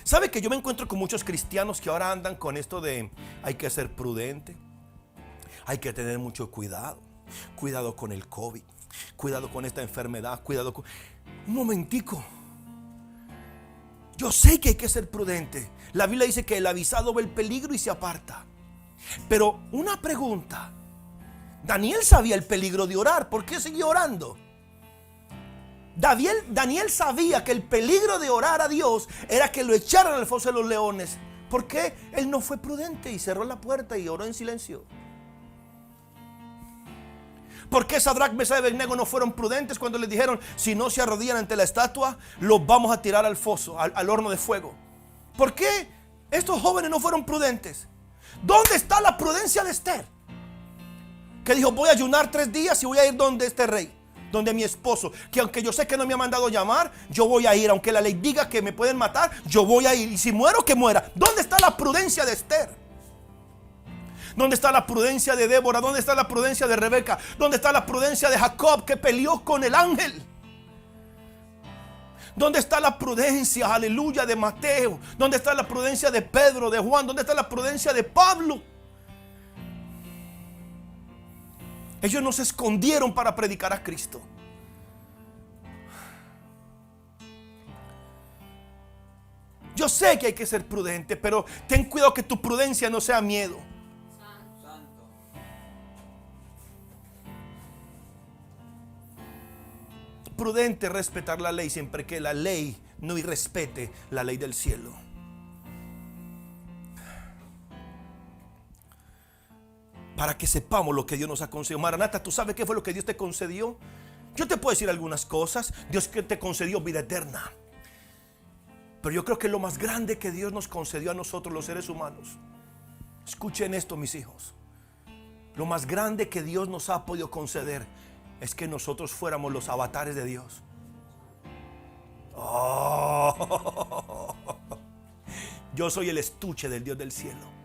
¿Sabe que yo me encuentro con muchos cristianos que ahora andan con esto de hay que ser prudente, hay que tener mucho cuidado, cuidado con el COVID, cuidado con esta enfermedad, cuidado con... Un momentico. Yo sé que hay que ser prudente. La Biblia dice que el avisado ve el peligro y se aparta. Pero una pregunta. Daniel sabía el peligro de orar. ¿Por qué siguió orando? Daniel sabía que el peligro de orar a Dios era que lo echaran al foso de los leones. ¿Por qué? Él no fue prudente y cerró la puerta y oró en silencio. ¿Por qué Sadrach, Mesach y Abednego no fueron prudentes cuando les dijeron: si no se arrodillan ante la estatua, los vamos a tirar al foso, al horno de fuego? ¿Por qué estos jóvenes no fueron prudentes? ¿Dónde está la prudencia de Esther? Que dijo: voy a ayunar 3 días y voy a ir donde este rey. donde mi esposo, que aunque yo sé que no me ha mandado llamar, yo voy a ir. Aunque la ley diga que me pueden matar, yo voy a ir. Y si muero, que muera. ¿Dónde está la prudencia de Esther? ¿Dónde está la prudencia de Débora? ¿Dónde está la prudencia de Rebeca? ¿Dónde está la prudencia de Jacob, que peleó con el ángel? ¿Dónde está la prudencia, aleluya, de Mateo? ¿Dónde está la prudencia de Pedro, de Juan? ¿Dónde está la prudencia de Pablo? Ellos no se escondieron para predicar a Cristo. Yo sé que hay que ser prudente, pero ten cuidado que tu prudencia no sea miedo. Prudente respetar la ley siempre que la ley no irrespete la ley del cielo. Para que sepamos lo que Dios nos ha concedido. Maranata, ¿tú sabes qué fue lo que Dios te concedió? Yo te puedo decir algunas cosas. Dios que te concedió vida eterna. Pero yo creo que lo más grande que Dios nos concedió a nosotros los seres humanos, escuchen esto, mis hijos, lo más grande que Dios nos ha podido conceder es que nosotros fuéramos los avatares de Dios. Oh, yo soy el estuche del Dios del cielo.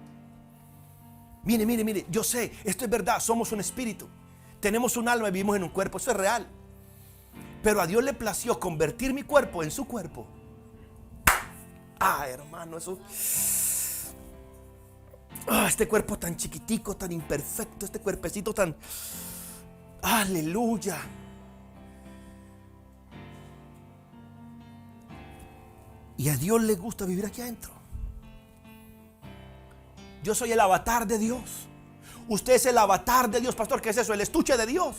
Mire, yo sé, esto es verdad, somos un espíritu, tenemos un alma y vivimos en un cuerpo, eso es real. Pero a Dios le plació convertir mi cuerpo en su cuerpo. Hermano, eso. Este cuerpo tan chiquitico, tan imperfecto, este cuerpecito tan... Aleluya. Y a Dios le gusta vivir aquí adentro. Yo soy el avatar de Dios. Usted es el avatar de Dios, pastor. ¿Qué es eso? El estuche de Dios.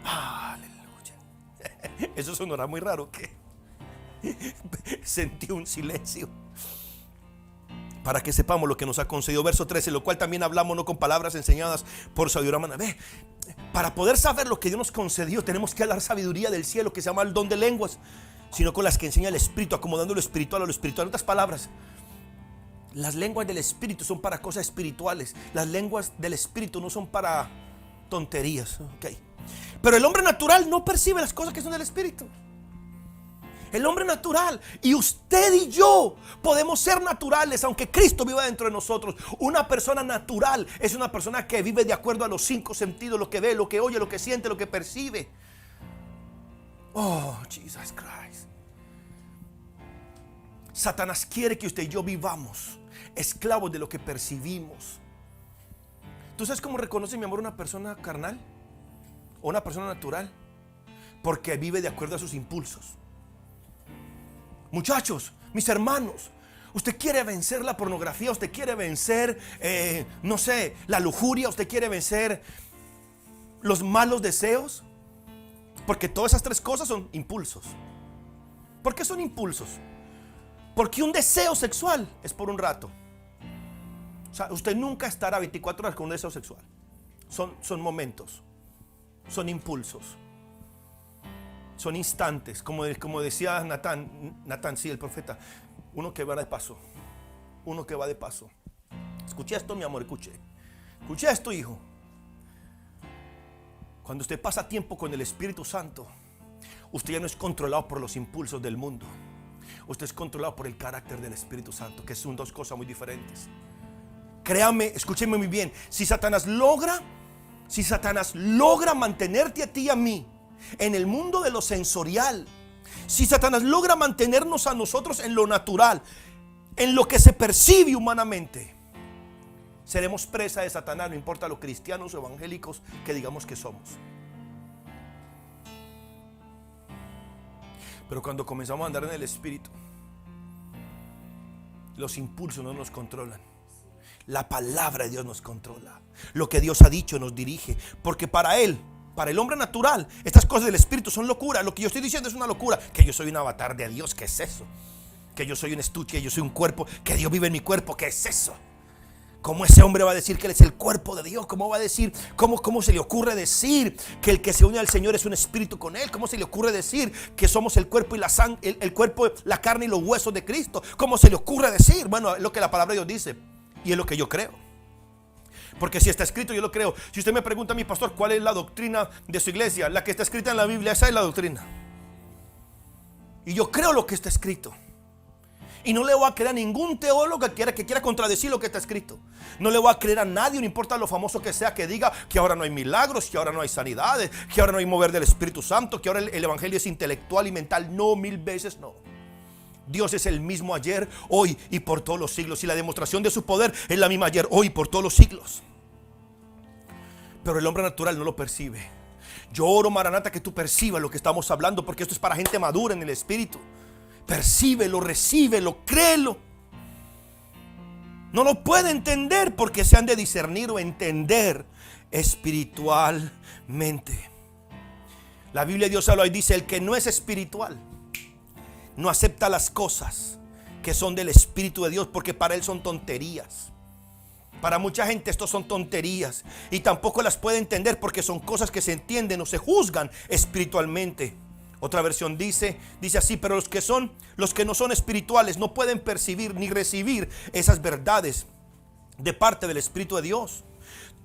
Aleluya. Eso sonará muy raro, ¿qué? Sentí un silencio. Para que sepamos lo que nos ha concedido. Verso 13, lo cual también hablamos no con palabras enseñadas por sabiduría humana. Ve, para poder saber lo que Dios nos concedió, tenemos que hablar sabiduría del cielo, que se llama el don de lenguas, sino con las que enseña el Espíritu, acomodando lo espiritual a lo espiritual. En otras palabras, las lenguas del Espíritu son para cosas espirituales. Las lenguas del Espíritu no son para tonterías, okay. Pero el hombre natural no percibe las cosas que son del Espíritu. El hombre natural, y usted y yo podemos ser naturales aunque Cristo viva dentro de nosotros. Una persona natural es una persona que vive de acuerdo a los 5 sentidos: lo que ve, lo que oye, lo que siente, lo que percibe. Oh, Jesus Christ. Satanás quiere que usted y yo vivamos esclavos de lo que percibimos. ¿Tú sabes cómo reconoce, mi amor, una persona carnal o una persona natural? Porque vive de acuerdo a sus impulsos. Muchachos, mis hermanos, usted quiere vencer la pornografía, usted quiere vencer, no sé, la lujuria, usted quiere vencer los malos deseos, porque todas esas 3 cosas son impulsos. ¿Por qué son impulsos? Porque un deseo sexual es por un rato. O sea, usted nunca estará 24 horas con un deseo sexual. Son momentos, son impulsos. Son instantes, como decía Natán, sí, el profeta. Uno que va de paso. Uno que va de paso. Escuché esto, mi amor, escuché esto, hijo. Cuando usted pasa tiempo con el Espíritu Santo, usted ya no es controlado por los impulsos del mundo. Usted es controlado por el carácter del Espíritu Santo, que son 2 cosas muy diferentes. Créame, escúcheme muy bien. Si Satanás logra mantenerte a ti y a mí en el mundo de lo sensorial, si Satanás logra mantenernos a nosotros en lo natural, en lo que se percibe humanamente, seremos presa de Satanás, no importa los cristianos o evangélicos que digamos que somos. Pero cuando comenzamos a andar en el Espíritu, los impulsos no nos controlan. La palabra de Dios nos controla. Lo que Dios ha dicho nos dirige, porque para el hombre natural, estas cosas del Espíritu son locura. Lo que yo estoy diciendo es una locura. Que yo soy un avatar de Dios, ¿qué es eso? Que yo soy un estuche, yo soy un cuerpo, que Dios vive en mi cuerpo, ¿qué es eso? ¿Cómo ese hombre va a decir que él es el cuerpo de Dios? ¿Cómo va a decir? ¿Cómo se le ocurre decir que el que se une al Señor es un espíritu con él? ¿Cómo se le ocurre decir que somos el cuerpo y la sangre, el cuerpo, la carne y los huesos de Cristo? ¿Cómo se le ocurre decir? Bueno, es lo que la palabra de Dios dice y es lo que yo creo. Porque si está escrito, yo lo creo. Si usted me pregunta a mi pastor cuál es la doctrina de su iglesia, la que está escrita en la Biblia, esa es la doctrina. Y yo creo lo que está escrito. Y no le voy a creer a ningún teólogo que quiera contradecir lo que está escrito. No le voy a creer a nadie, no importa lo famoso que sea, que diga que ahora no hay milagros, que ahora no hay sanidades, que ahora no hay mover del Espíritu Santo, que ahora el evangelio es intelectual y mental. No, 1000 veces no. Dios es el mismo ayer, hoy y por todos los siglos. Y la demostración de su poder es la misma ayer, hoy y por todos los siglos. Pero el hombre natural no lo percibe. Yo oro, Maranata, que tú percibas lo que estamos hablando, porque esto es para gente madura en el espíritu. Percíbelo, recíbelo, créelo. No lo puede entender porque se han de discernir o entender espiritualmente. La Biblia de Dios habla y dice: el que no es espiritual no acepta las cosas que son del Espíritu de Dios, porque para él son tonterías. Para mucha gente esto son tonterías y tampoco las puede entender porque son cosas que se entienden o se juzgan espiritualmente. Otra versión dice así: pero los que no son espirituales no pueden percibir ni recibir esas verdades de parte del Espíritu de Dios.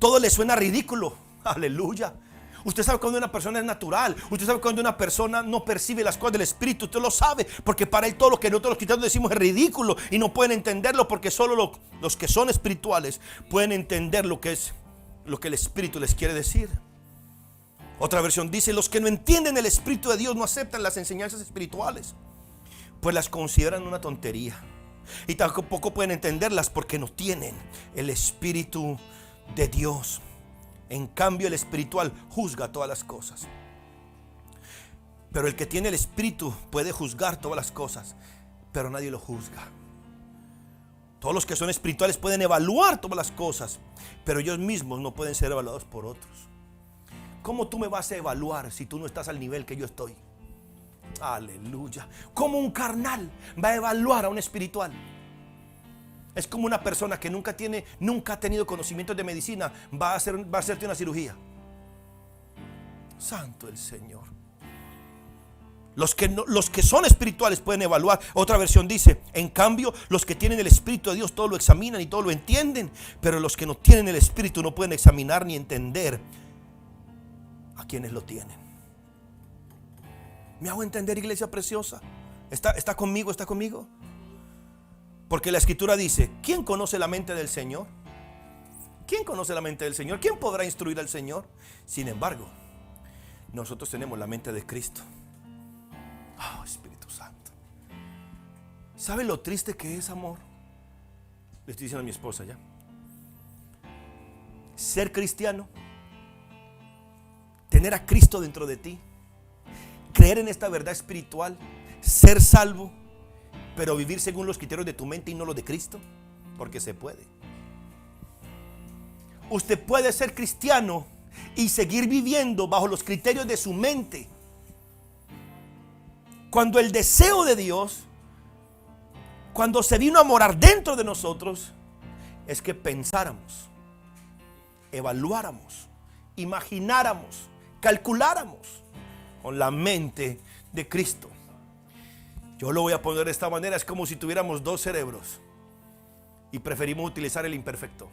Todo les suena ridículo. Aleluya. Usted sabe cuando una persona es natural. Usted sabe cuando una persona no percibe las cosas del Espíritu. Usted lo sabe, porque para él todo lo que nosotros los cristianos decimos es ridículo y no pueden entenderlo, porque solo los que son espirituales pueden entender lo que el Espíritu les quiere decir. Otra versión dice: los que no entienden el Espíritu de Dios no aceptan las enseñanzas espirituales, pues las consideran una tontería, y tampoco pueden entenderlas porque no tienen el Espíritu de Dios. En cambio, el espiritual juzga todas las cosas. Pero el que tiene el Espíritu puede juzgar todas las cosas, pero nadie lo juzga. Todos los que son espirituales pueden evaluar todas las cosas, pero ellos mismos no pueden ser evaluados por otros. ¿Cómo tú me vas a evaluar si tú no estás al nivel que yo estoy? Aleluya. ¿Cómo un carnal va a evaluar a un espiritual? Es como una persona que nunca ha tenido conocimientos de medicina va a hacerte una cirugía. Santo el Señor. Los que son espirituales pueden evaluar. Otra versión dice: en cambio, los que tienen el Espíritu de Dios todo lo examinan y todo lo entienden, pero los que no tienen el Espíritu no pueden examinar ni entender a quienes lo tienen. ¿Me hago entender, iglesia preciosa? ¿Está conmigo? ¿Está conmigo? Porque la Escritura dice: ¿quién conoce la mente del Señor? ¿Quién conoce la mente del Señor? ¿Quién podrá instruir al Señor? Sin embargo, nosotros tenemos la mente de Cristo. Oh, Espíritu Santo. ¿Sabe lo triste que es, amor? Le estoy diciendo a mi esposa ya. Ser cristiano, tener a Cristo dentro de ti, creer en esta verdad espiritual, ser salvo, pero vivir según los criterios de tu mente y no los de Cristo, porque se puede. Usted puede ser cristiano y seguir viviendo bajo los criterios de su mente, cuando el deseo de Dios, cuando se vino a morar dentro de nosotros, es que pensáramos, evaluáramos, imagináramos, calculáramos con la mente de Cristo. Yo lo voy a poner de esta manera: es como si tuviéramos dos cerebros y preferimos utilizar el imperfecto.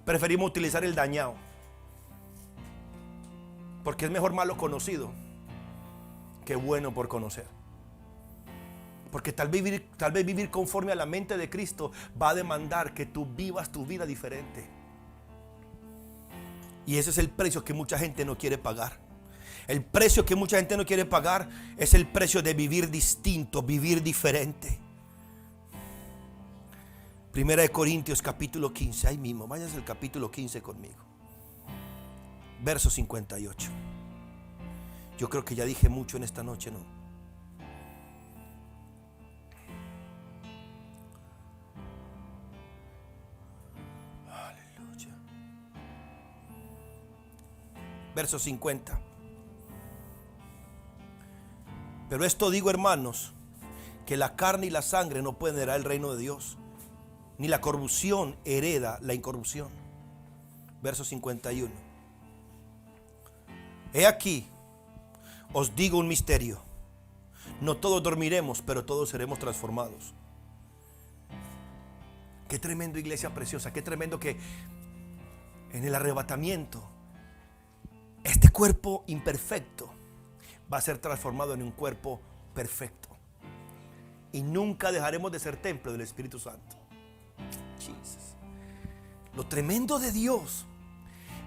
Preferimos utilizar el dañado, porque es mejor malo conocido que bueno por conocer. Porque tal vez vivir conforme a la mente de Cristo va a demandar que tú vivas tu vida diferente. Y ese es el precio que mucha gente no quiere pagar. El precio que mucha gente no quiere pagar es el precio de vivir distinto, vivir diferente. Primera de Corintios capítulo 15, ahí mismo, váyanse al capítulo 15 conmigo. Verso 58. Yo creo que ya dije mucho en esta noche, ¿no? Aleluya. Verso 50. Pero esto digo, hermanos, que la carne y la sangre no pueden heredar el reino de Dios, ni la corrupción hereda la incorrupción. Verso 51. He aquí, os digo un misterio: no todos dormiremos, pero todos seremos transformados. Qué tremendo, iglesia preciosa, qué tremendo que en el arrebatamiento este cuerpo imperfecto va a ser transformado en un cuerpo perfecto. Y nunca dejaremos de ser templo del Espíritu Santo. Jesus. Lo tremendo de Dios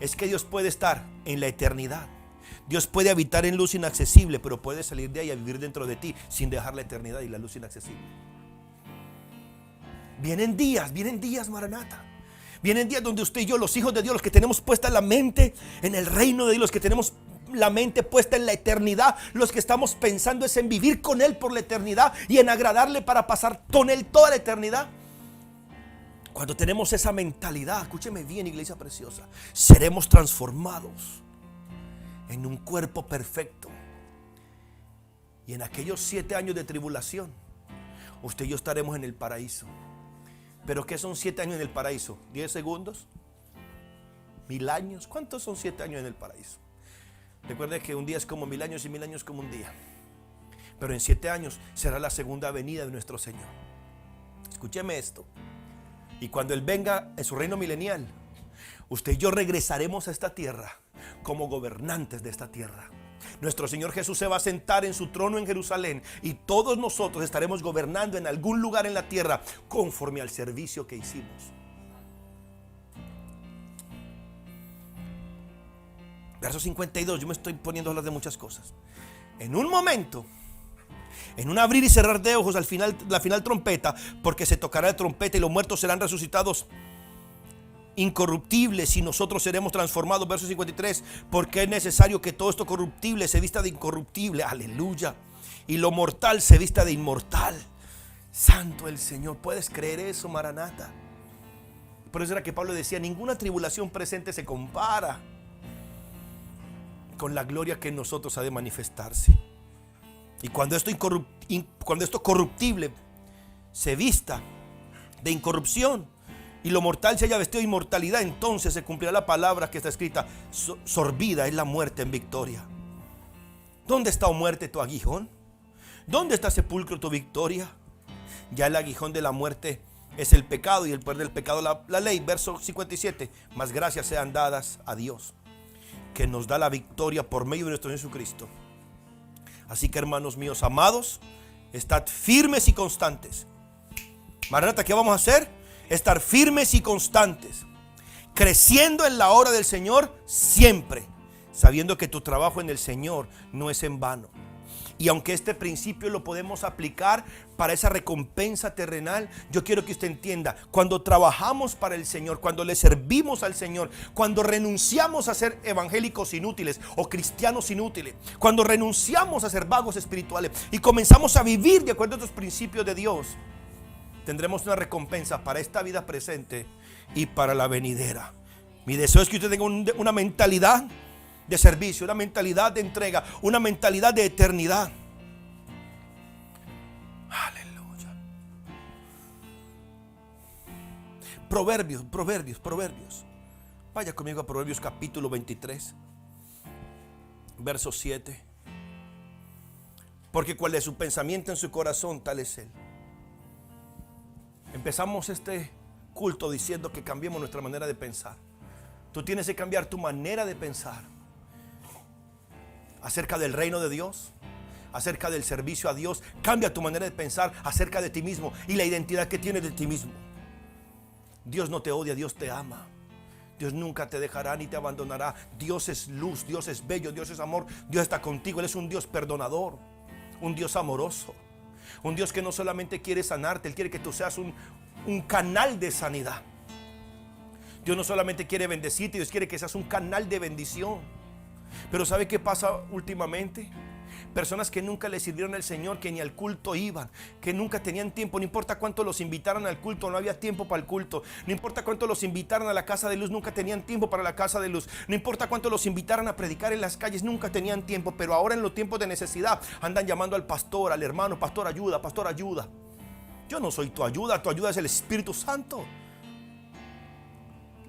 es que Dios puede estar en la eternidad. Dios puede habitar en luz inaccesible, pero puede salir de ahí a vivir dentro de ti sin dejar la eternidad y la luz inaccesible. Vienen días, Maranata. Vienen días donde usted y yo, los hijos de Dios, los que tenemos puesta la mente en el reino de Dios, los que tenemos la mente puesta en la eternidad, los que estamos pensando es en vivir con Él por la eternidad y en agradarle para pasar con Él toda la eternidad. Cuando tenemos esa mentalidad, escúcheme bien, iglesia preciosa, seremos transformados en un cuerpo perfecto. Y en aquellos 7 años de tribulación, usted y yo estaremos en el paraíso. ¿Pero qué son 7 años en el paraíso? ¿10 segundos? ¿1000 años? ¿Cuántos son 7 años en el paraíso? Recuerde que un día es como 1000 años y 1000 años como un día. Pero en 7 años será la segunda venida de nuestro Señor. Escúcheme esto. Y cuando Él venga en su reino milenial, usted y yo regresaremos a esta tierra como gobernantes de esta tierra. Nuestro Señor Jesús se va a sentar en su trono en Jerusalén y todos nosotros estaremos gobernando en algún lugar en la tierra conforme al servicio que hicimos. Verso 52, yo me estoy poniendo a hablar de muchas cosas. En un momento, en un abrir y cerrar de ojos, al final, la final trompeta, porque se tocará la trompeta y los muertos serán resucitados incorruptibles y nosotros seremos transformados. Verso 53, porque es necesario que todo esto corruptible se vista de incorruptible, aleluya, y lo mortal se vista de inmortal. Santo el Señor. ¿Puedes creer eso, Maranata? Por eso era que Pablo decía, ninguna tribulación presente se compara con la gloria que en nosotros ha de manifestarse. Y cuando esto corruptible se vista de incorrupción y lo mortal se haya vestido de inmortalidad, entonces se cumplirá la palabra que está escrita: sorbida es la muerte en victoria. ¿Dónde está, oh muerte, tu aguijón? ¿Dónde está, sepulcro, tu victoria? Ya el aguijón de la muerte es el pecado y el poder del pecado la ley. Verso 57, mas gracias sean dadas a Dios, que nos da la victoria por medio de nuestro Señor Jesucristo. Así que, hermanos míos amados, estad firmes y constantes. Maranata, ¿qué vamos a hacer? Estar firmes y constantes, creciendo en la obra del Señor siempre, sabiendo que tu trabajo en el Señor no es en vano. Y aunque este principio lo podemos aplicar para esa recompensa terrenal, yo quiero que usted entienda, cuando trabajamos para el Señor, cuando le servimos al Señor, cuando renunciamos a ser evangélicos inútiles o cristianos inútiles, cuando renunciamos a ser vagos espirituales y comenzamos a vivir de acuerdo a estos principios de Dios, tendremos una recompensa para esta vida presente y para la venidera. Mi deseo es que usted tenga una mentalidad de servicio, una mentalidad de entrega, una mentalidad de eternidad. Aleluya. Proverbios. Vaya conmigo a Proverbios capítulo 23, verso 7. Porque cuál es su pensamiento en su corazón, tal es él. Empezamos este culto diciendo que cambiemos nuestra manera de pensar. Tú tienes que cambiar tu manera de pensar acerca del reino de Dios, acerca del servicio a Dios. Cambia tu manera de pensar acerca de ti mismo y la identidad que tienes de ti mismo. Dios no te odia, Dios te ama. Dios nunca te dejará ni te abandonará. Dios es luz, Dios es bello, Dios es amor. Dios está contigo, Él es un Dios perdonador, un Dios amoroso, un Dios que no solamente quiere sanarte, Él quiere que tú seas un canal de sanidad. Dios no solamente quiere bendecirte, Dios quiere que seas un canal de bendición. Pero ¿sabe qué pasa últimamente? Personas que nunca le sirvieron al Señor, que ni al culto iban, que nunca tenían tiempo. No importa cuánto los invitaran al culto, no había tiempo para el culto. No importa cuánto los invitaran a la casa de luz, nunca tenían tiempo para la casa de luz. No importa cuánto los invitaran a predicar en las calles, nunca tenían tiempo. Pero ahora, en los tiempos de necesidad, andan llamando al pastor, al hermano: pastor, ayuda, pastor, ayuda. Yo no soy tu ayuda es el Espíritu Santo.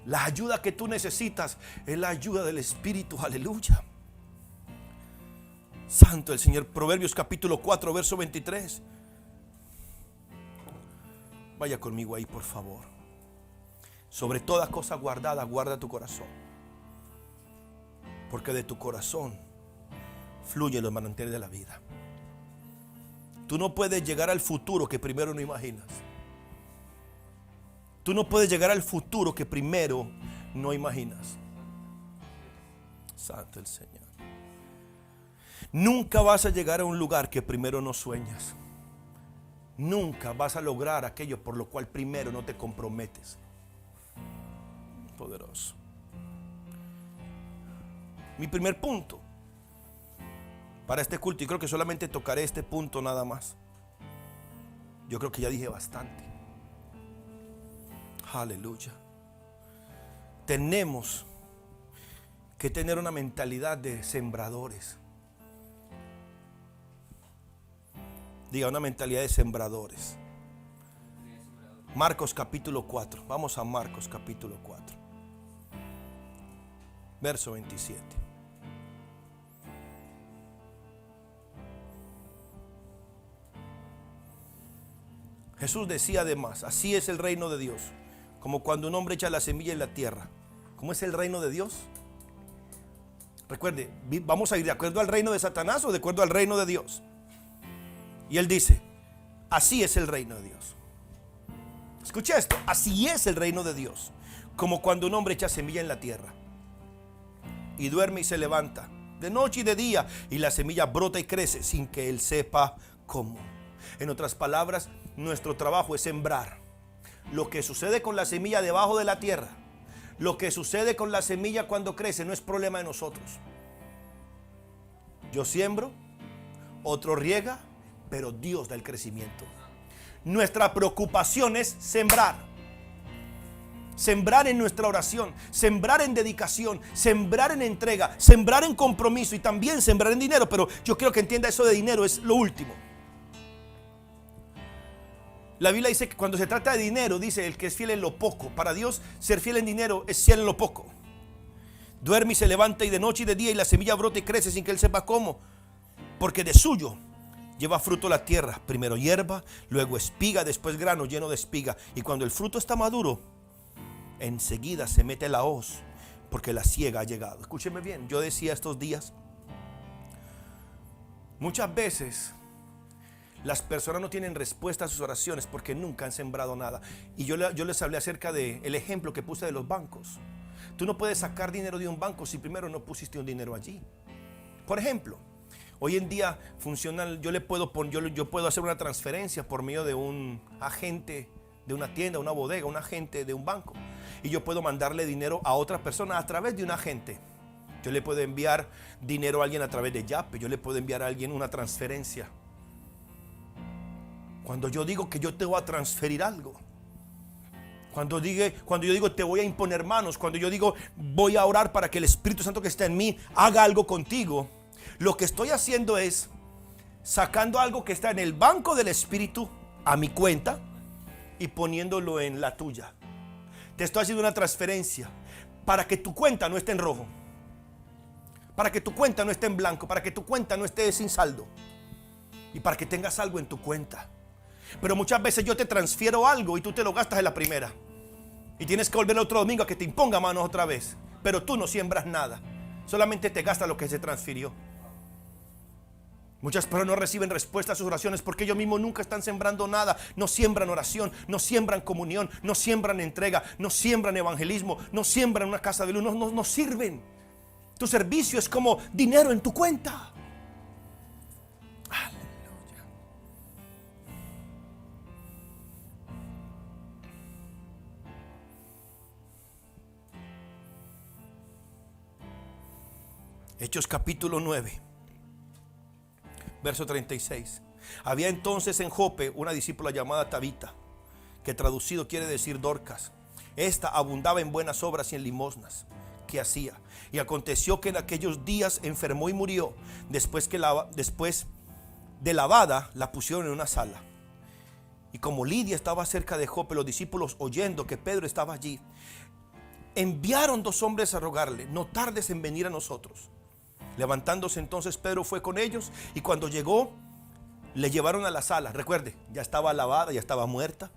La ayuda que tú necesitas es la ayuda del Espíritu, aleluya. Santo el Señor. Proverbios capítulo 4, verso 23. Vaya conmigo ahí, por favor. Sobre toda cosa guardada, guarda tu corazón. Porque de tu corazón fluyen los manantiales de la vida. Tú no puedes llegar al futuro que primero no imaginas. Tú no puedes llegar al futuro que primero no imaginas. Santo el Señor. Nunca vas a llegar a un lugar que primero no sueñas. Nunca vas a lograr aquello por lo cual primero no te comprometes. Poderoso. Mi primer punto para este culto, y creo que solamente tocaré este punto nada más. Yo creo que ya dije bastante. Aleluya. Tenemos que tener una mentalidad de sembradores. Diga, una mentalidad de sembradores. Marcos capítulo 4. Vamos a Marcos capítulo 4. Verso 27. Jesús decía además, así es el reino de Dios, como cuando un hombre echa la semilla en la tierra. ¿Cómo es el reino de Dios? Recuerde, vamos a ir de acuerdo al reino de Satanás o de acuerdo al reino de Dios. Y él dice, así es el reino de Dios. Escucha esto, así es el reino de Dios, como cuando un hombre echa semilla en la tierra y duerme y se levanta de noche y de día, y la semilla brota y crece sin que él sepa cómo. En otras palabras, nuestro trabajo es sembrar. Lo que sucede con la semilla debajo de la tierra, lo que sucede con la semilla cuando crece, no es problema de nosotros. Yo siembro, otro riega, pero Dios da el crecimiento. Nuestra preocupación es sembrar. Sembrar en nuestra oración, sembrar en dedicación, sembrar en entrega, sembrar en compromiso y también sembrar en dinero. Pero yo quiero que entienda, eso de dinero es lo último. La Biblia dice que cuando se trata de dinero, dice el que es fiel en lo poco. Para Dios, ser fiel en dinero es fiel en lo poco. Duerme y se levanta, y de noche y de día, y la semilla brota y crece sin que él sepa cómo. Porque de suyo lleva fruto la tierra, primero hierba, luego espiga, después grano lleno de espiga. Y cuando el fruto está maduro, enseguida se mete la hoz, porque la siega ha llegado. Escúcheme bien, yo decía estos días, muchas veces las personas no tienen respuesta a sus oraciones porque nunca han sembrado nada. Y yo les hablé acerca del ejemplo que puse de los bancos. Tú no puedes sacar dinero de un banco si primero no pusiste un dinero allí. Por ejemplo, hoy en día funciona, yo puedo hacer una transferencia por medio de un agente de una tienda, una bodega, un agente de un banco. Y yo puedo mandarle dinero a otra persona a través de un agente. Yo le puedo enviar dinero a alguien a través de Yape. Yo le puedo enviar a alguien una transferencia. Cuando yo digo que yo te voy a transferir algo, cuando yo digo te voy a imponer manos, cuando yo digo voy a orar para que el Espíritu Santo que está en mí haga algo contigo, lo que estoy haciendo es sacando algo que está en el banco del Espíritu a mi cuenta y poniéndolo en la tuya. Te estoy haciendo una transferencia para que tu cuenta no esté en rojo, para que tu cuenta no esté en blanco, para que tu cuenta no esté sin saldo y para que tengas algo en tu cuenta. Pero muchas veces yo te transfiero algo y tú te lo gastas en la primera y tienes que volver el otro domingo a que te imponga manos otra vez. Pero tú no siembras nada, solamente te gastas lo que se transfirió. Muchas personas no reciben respuesta a sus oraciones porque ellos mismos nunca están sembrando nada. No siembran oración, no siembran comunión, no siembran entrega, no siembran evangelismo, no siembran una casa de luz, no sirven. Tu servicio es como dinero en tu cuenta. Hechos capítulo 9, verso 36. Había entonces en Jope una discípula llamada Tabita, que traducido quiere decir Dorcas. Esta abundaba en buenas obras y en limosnas que hacía. Y aconteció que en aquellos días enfermó y murió. Después de lavada la pusieron en una sala. Y como Lidia estaba cerca de Jope, los discípulos, oyendo que Pedro estaba allí, enviaron 2 hombres a rogarle: no tardes en venir a nosotros. Levantándose entonces Pedro fue con ellos, y cuando llegó le llevaron a la sala. Recuerde, ya estaba lavada, ya estaba muerta.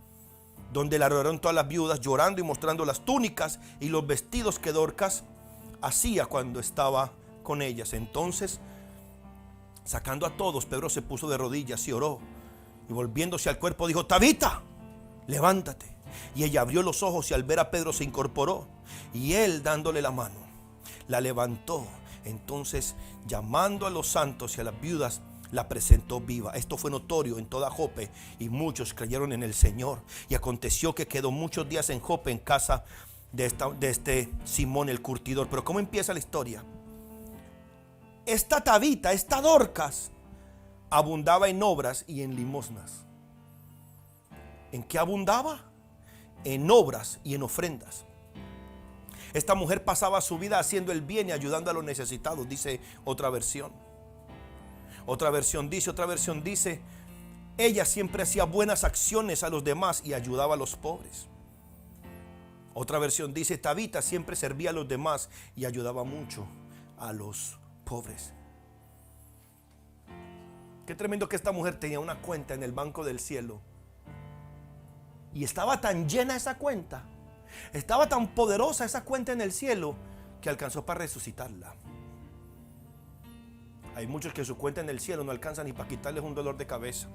donde la rodearon todas las viudas, llorando y mostrando las túnicas y los vestidos que Dorcas hacía cuando estaba con ellas. Entonces, sacando a todos, Pedro se puso de rodillas y oró, y volviéndose al cuerpo dijo: Tabita, levántate. Y ella abrió los ojos y al ver a Pedro se incorporó, y él, dándole la mano, la levantó. Entonces, llamando a los santos y a las viudas, la presentó viva. Esto fue notorio en toda Jope, y muchos creyeron en el Señor. Y aconteció que quedó muchos días en Jope, en casa de este Simón el curtidor. Pero ¿cómo empieza la historia? Esta Tabita, esta Dorcas, abundaba en obras y en limosnas. ¿En qué abundaba? En obras y en ofrendas. Esta mujer pasaba su vida haciendo el bien y ayudando a los necesitados, dice otra versión. Otra versión dice, ella siempre hacía buenas acciones a los demás y ayudaba a los pobres. Otra versión dice, Tabita siempre servía a los demás y ayudaba mucho a los pobres. Qué tremendo que esta mujer tenía una cuenta en el banco del cielo. Y estaba tan llena esa cuenta, estaba tan poderosa esa cuenta en el cielo, que alcanzó para resucitarla. Hay muchos que su cuenta en el cielo no alcanza ni para quitarles un dolor de cabeza,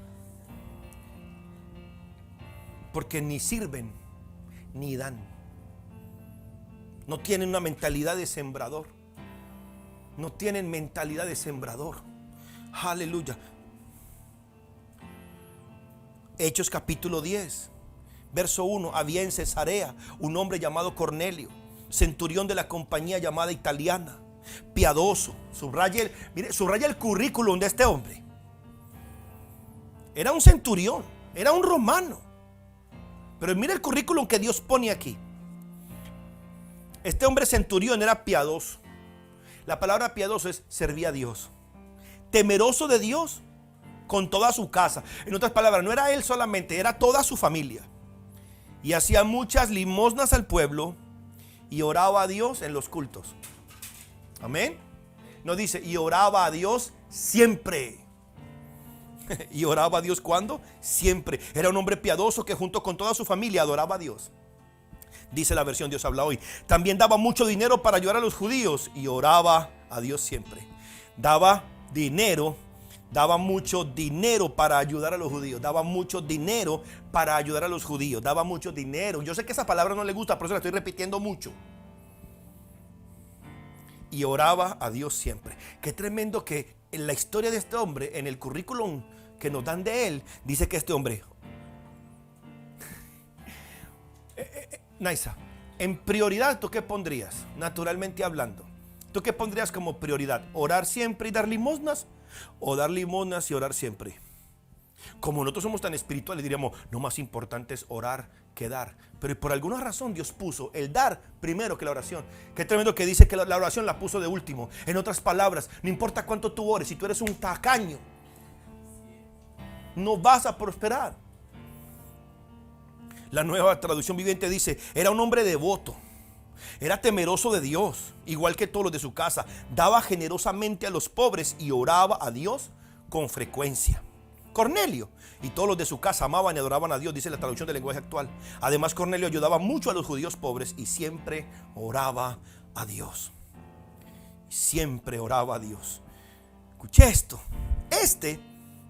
porque ni sirven ni dan. No tienen una mentalidad de sembrador. No tienen mentalidad de sembrador. Aleluya. Hechos capítulo 10, verso 1. Había en Cesarea un hombre llamado Cornelio, centurión de la compañía llamada Italiana, piadoso. Subraya el currículum de este hombre. Era un centurión, era un romano. Pero mira el currículum que Dios pone aquí. Este hombre centurión era piadoso. La palabra piadoso es servía a Dios. Temeroso de Dios con toda su casa. En otras palabras, no era él solamente, era toda su familia. Y hacía muchas limosnas al pueblo y oraba a Dios en los cultos. Amén. No dice, y oraba a Dios siempre. ¿Y oraba a Dios cuándo? Siempre. Era un hombre piadoso que junto con toda su familia adoraba a Dios. Dice la versión Dios habla hoy. También daba mucho dinero para ayudar a los judíos y oraba a Dios siempre. Daba mucho dinero para ayudar a los judíos. Daba mucho dinero para ayudar a los judíos. Daba mucho dinero. Yo sé que esa palabra no le gusta, por eso la estoy repitiendo mucho. Y oraba a Dios siempre. Qué tremendo que en la historia de este hombre, en el currículum que nos dan de él, dice que este hombre, Naisa, en prioridad, ¿tú qué pondrías? Naturalmente hablando, ¿tú qué pondrías como prioridad? ¿Orar siempre y dar limosnas? ¿O dar limosnas y orar siempre? Como nosotros somos tan espirituales, diríamos, no, más importante es orar que dar. Pero por alguna razón Dios puso el dar primero que la oración. Qué tremendo que dice que la oración la puso de último. En otras palabras, no importa cuánto tú ores, si tú eres un tacaño, no vas a prosperar. La Nueva Traducción Viviente dice, era un hombre devoto, era temeroso de Dios, igual que todos los de su casa. Daba generosamente a los pobres y oraba a Dios con frecuencia. Cornelio y todos los de su casa amaban y adoraban a Dios, dice la traducción del lenguaje actual. Además, Cornelio ayudaba mucho a los judíos pobres y siempre oraba a Dios. Siempre oraba a Dios. Escuché esto. Este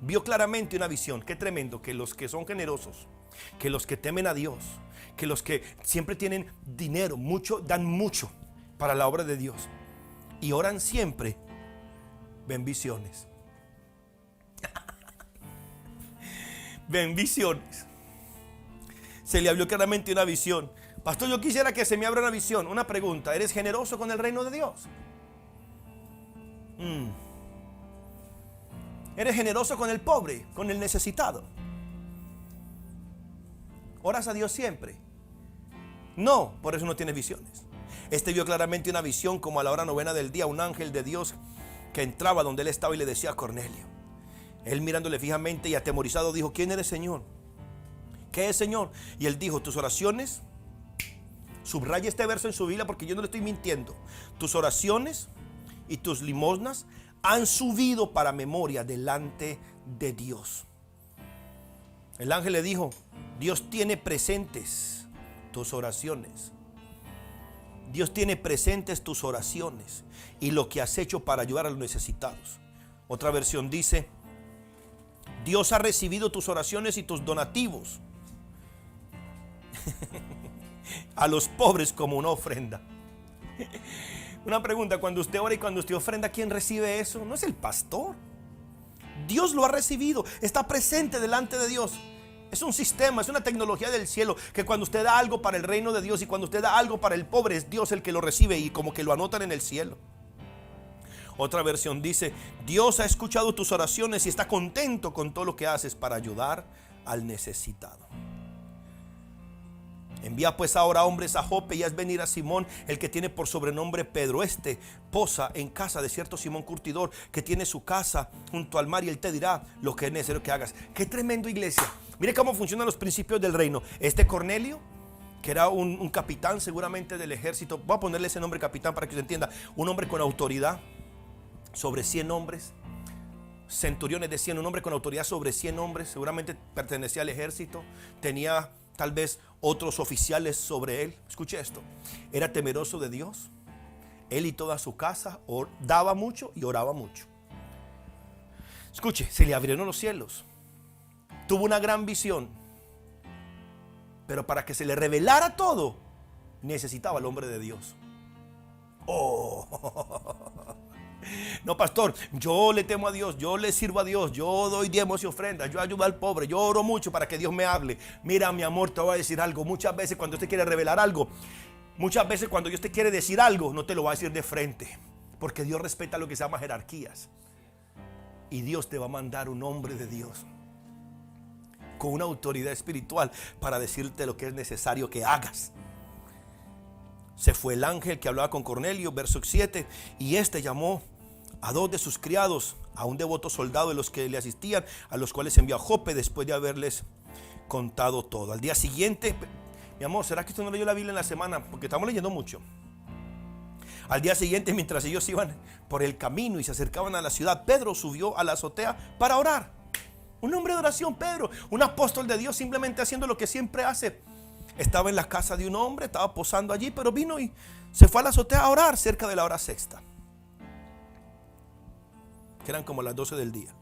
vio claramente una visión. Qué tremendo que los que son generosos, que los que temen a Dios, que los que siempre tienen dinero, mucho, dan mucho para la obra de Dios y oran siempre, ven visiones. Ven visiones. Se le abrió claramente una visión. Pastor, yo quisiera que se me abra una visión. Una pregunta, ¿eres generoso con el reino de Dios? ¿Eres generoso con el pobre, con el necesitado? ¿Oras a Dios siempre? No, por eso no tienes visiones. Este vio claramente una visión como a la hora novena del día, un ángel de Dios que entraba donde él estaba y le decía a Cornelio. Él mirándole fijamente y atemorizado dijo, ¿quién eres, Señor? ¿Qué es, Señor? Y él dijo, tus oraciones, subraya este verso en su Biblia porque yo no le estoy mintiendo. Tus oraciones y tus limosnas han subido para memoria delante de Dios. El ángel le dijo: Dios tiene presentes tus oraciones. Dios tiene presentes tus oraciones y lo que has hecho para ayudar a los necesitados. Otra versión dice: Dios ha recibido tus oraciones y tus donativos a los pobres como una ofrenda. Una pregunta: cuando usted ora y cuando usted ofrenda, ¿quién recibe eso? No es el pastor. Dios lo ha recibido, está presente delante de Dios. Es un sistema, es una tecnología del cielo, que cuando usted da algo para el reino de Dios y cuando usted da algo para el pobre, es Dios el que lo recibe y como que lo anotan en el cielo. Otra versión dice: Dios ha escuchado tus oraciones y está contento con todo lo que haces para ayudar al necesitado. Envía pues ahora hombres a Jope y haz venir a Simón, el que tiene por sobrenombre Pedro. Este posa en casa de cierto Simón curtidor, que tiene su casa junto al mar, y él te dirá lo que es necesario que hagas. Qué tremendo, iglesia. Mire cómo funcionan los principios del reino. Este Cornelio, que era un capitán seguramente del ejército, voy a ponerle ese nombre capitán para que se entienda, un hombre con autoridad sobre 100 hombres, centuriones de 100, un hombre con autoridad sobre 100 hombres, seguramente pertenecía al ejército, tenía tal vez otros oficiales sobre él. Escuche esto: era temeroso de Dios, él y toda su casa, daba mucho y oraba mucho. Escuche, se le abrieron los cielos, tuvo una gran visión, pero para que se le revelara todo, necesitaba al hombre de Dios. No, pastor, yo le temo a Dios, yo le sirvo a Dios, yo doy diezmos y ofrendas, yo ayudo al pobre, yo oro mucho para que Dios me hable. Mira, mi amor, te voy a decir algo. Muchas veces cuando usted quiere revelar algo, muchas veces cuando Dios te quiere decir algo, no te lo va a decir de frente, porque Dios respeta lo que se llama jerarquías. Y Dios te va a mandar un hombre de Dios con una autoridad espiritual para decirte lo que es necesario que hagas. Se fue el ángel que hablaba con Cornelio, verso 7, y este llamó a 2 de sus criados, a un devoto soldado de los que le asistían, a los cuales envió a Jope después de haberles contado todo. Al día siguiente, mi amor, ¿será que usted no leyó la Biblia en la semana? Porque estamos leyendo mucho. Al día siguiente, mientras ellos iban por el camino y se acercaban a la ciudad, Pedro subió a la azotea para orar. Un hombre de oración, Pedro, un apóstol de Dios, simplemente haciendo lo que siempre hace. Estaba en la casa de un hombre, estaba posando allí, pero vino y se fue a la azotea a orar cerca de la hora sexta, que eran como las 12 del día.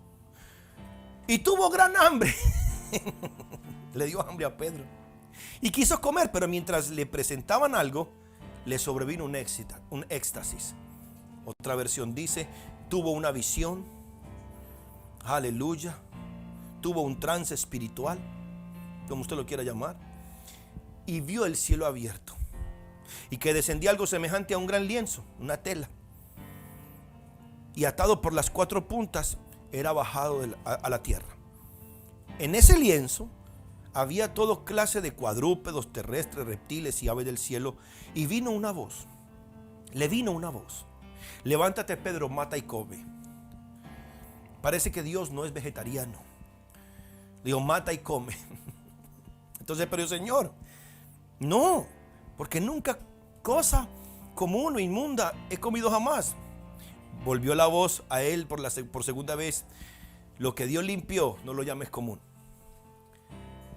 Y tuvo gran hambre. Le dio hambre a Pedro y quiso comer, pero mientras le presentaban algo, le sobrevino un éxtasis. Otra versión dice: tuvo una visión. Aleluya. Tuvo un trance espiritual, como usted lo quiera llamar, y vio el cielo abierto y que descendía algo semejante a un gran lienzo, una tela, y atado por las 4 puntas era bajado a la tierra. En ese lienzo había toda clase de cuadrúpedos terrestres, reptiles y aves del cielo. Y le vino una voz: levántate, Pedro, mata y come. Parece que Dios no es vegetariano. Dios mata y come. Entonces, pero Señor, no, porque nunca cosa común o inmunda he comido jamás. Volvió la voz a él por segunda vez: lo que Dios limpió, no lo llames común.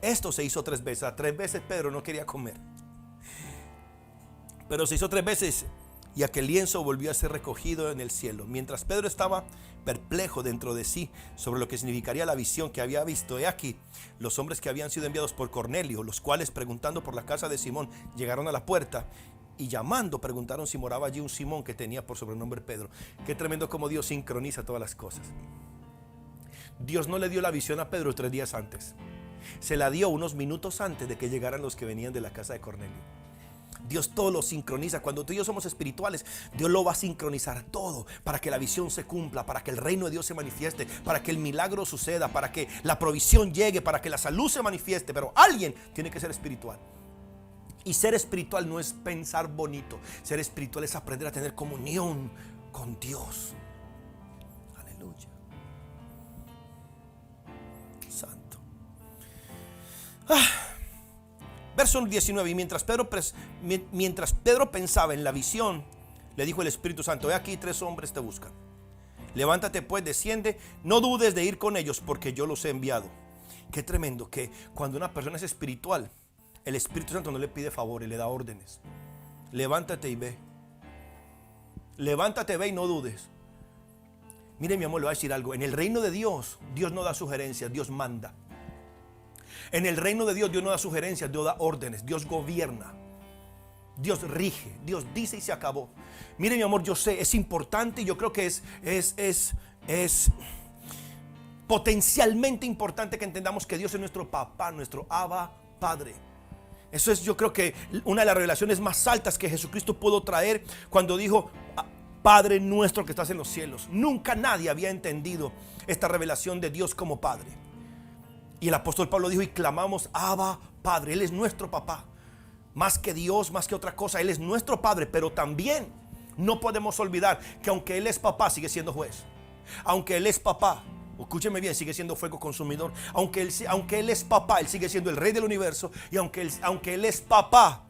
Esto se hizo 3 veces. A 3 veces Pedro no quería comer, pero se hizo 3 veces y aquel lienzo volvió a ser recogido en el cielo. Mientras Pedro estaba perplejo dentro de sí sobre lo que significaría la visión que había visto, he aquí los hombres que habían sido enviados por Cornelio, los cuales, preguntando por la casa de Simón, llegaron a la puerta y llamando preguntaron si moraba allí un Simón que tenía por sobrenombre Pedro. Qué tremendo como Dios sincroniza todas las cosas. Dios no le dio la visión a Pedro 3 días antes, se la dio unos minutos antes de que llegaran los que venían de la casa de Cornelio. Dios todo lo sincroniza. Cuando tú y yo somos espirituales, Dios lo va a sincronizar todo para que la visión se cumpla, para que el reino de Dios se manifieste, para que el milagro suceda, para que la provisión llegue, para que la salud se manifieste. Pero alguien tiene que ser espiritual. Y ser espiritual no es pensar bonito. Ser espiritual es aprender a tener comunión con Dios. Aleluya. Santo. Verso 19. Y mientras Pedro pensaba en la visión, le dijo el Espíritu Santo: he aquí 3 hombres te buscan. Levántate pues, desciende, no dudes de ir con ellos, porque yo los he enviado. Qué tremendo que cuando una persona es espiritual, el Espíritu Santo no le pide favores, le da órdenes. Levántate y ve. Levántate, ve y no dudes. Mire, mi amor, le voy a decir algo. En el reino de Dios, Dios no da sugerencias, Dios manda. En el reino de Dios, Dios no da sugerencias, Dios da órdenes, Dios gobierna. Dios rige, Dios dice y se acabó. Mire, mi amor, yo sé, es importante y yo creo que es potencialmente importante que entendamos que Dios es nuestro papá, nuestro Abba Padre. Eso es, yo creo que una de las revelaciones más altas que Jesucristo pudo traer cuando dijo: Padre nuestro que estás en los cielos. Nunca nadie había entendido esta revelación de Dios como Padre. Y el apóstol Pablo dijo: y clamamos Abba Padre. Él es nuestro papá. Más que Dios, más que otra cosa, Él es nuestro Padre. Pero también no podemos olvidar que aunque Él es papá, sigue siendo juez. Aunque Él es papá, escúcheme bien, sigue siendo fuego consumidor. Aunque Él es papá, Él sigue siendo el rey del universo. Y aunque Él es papá,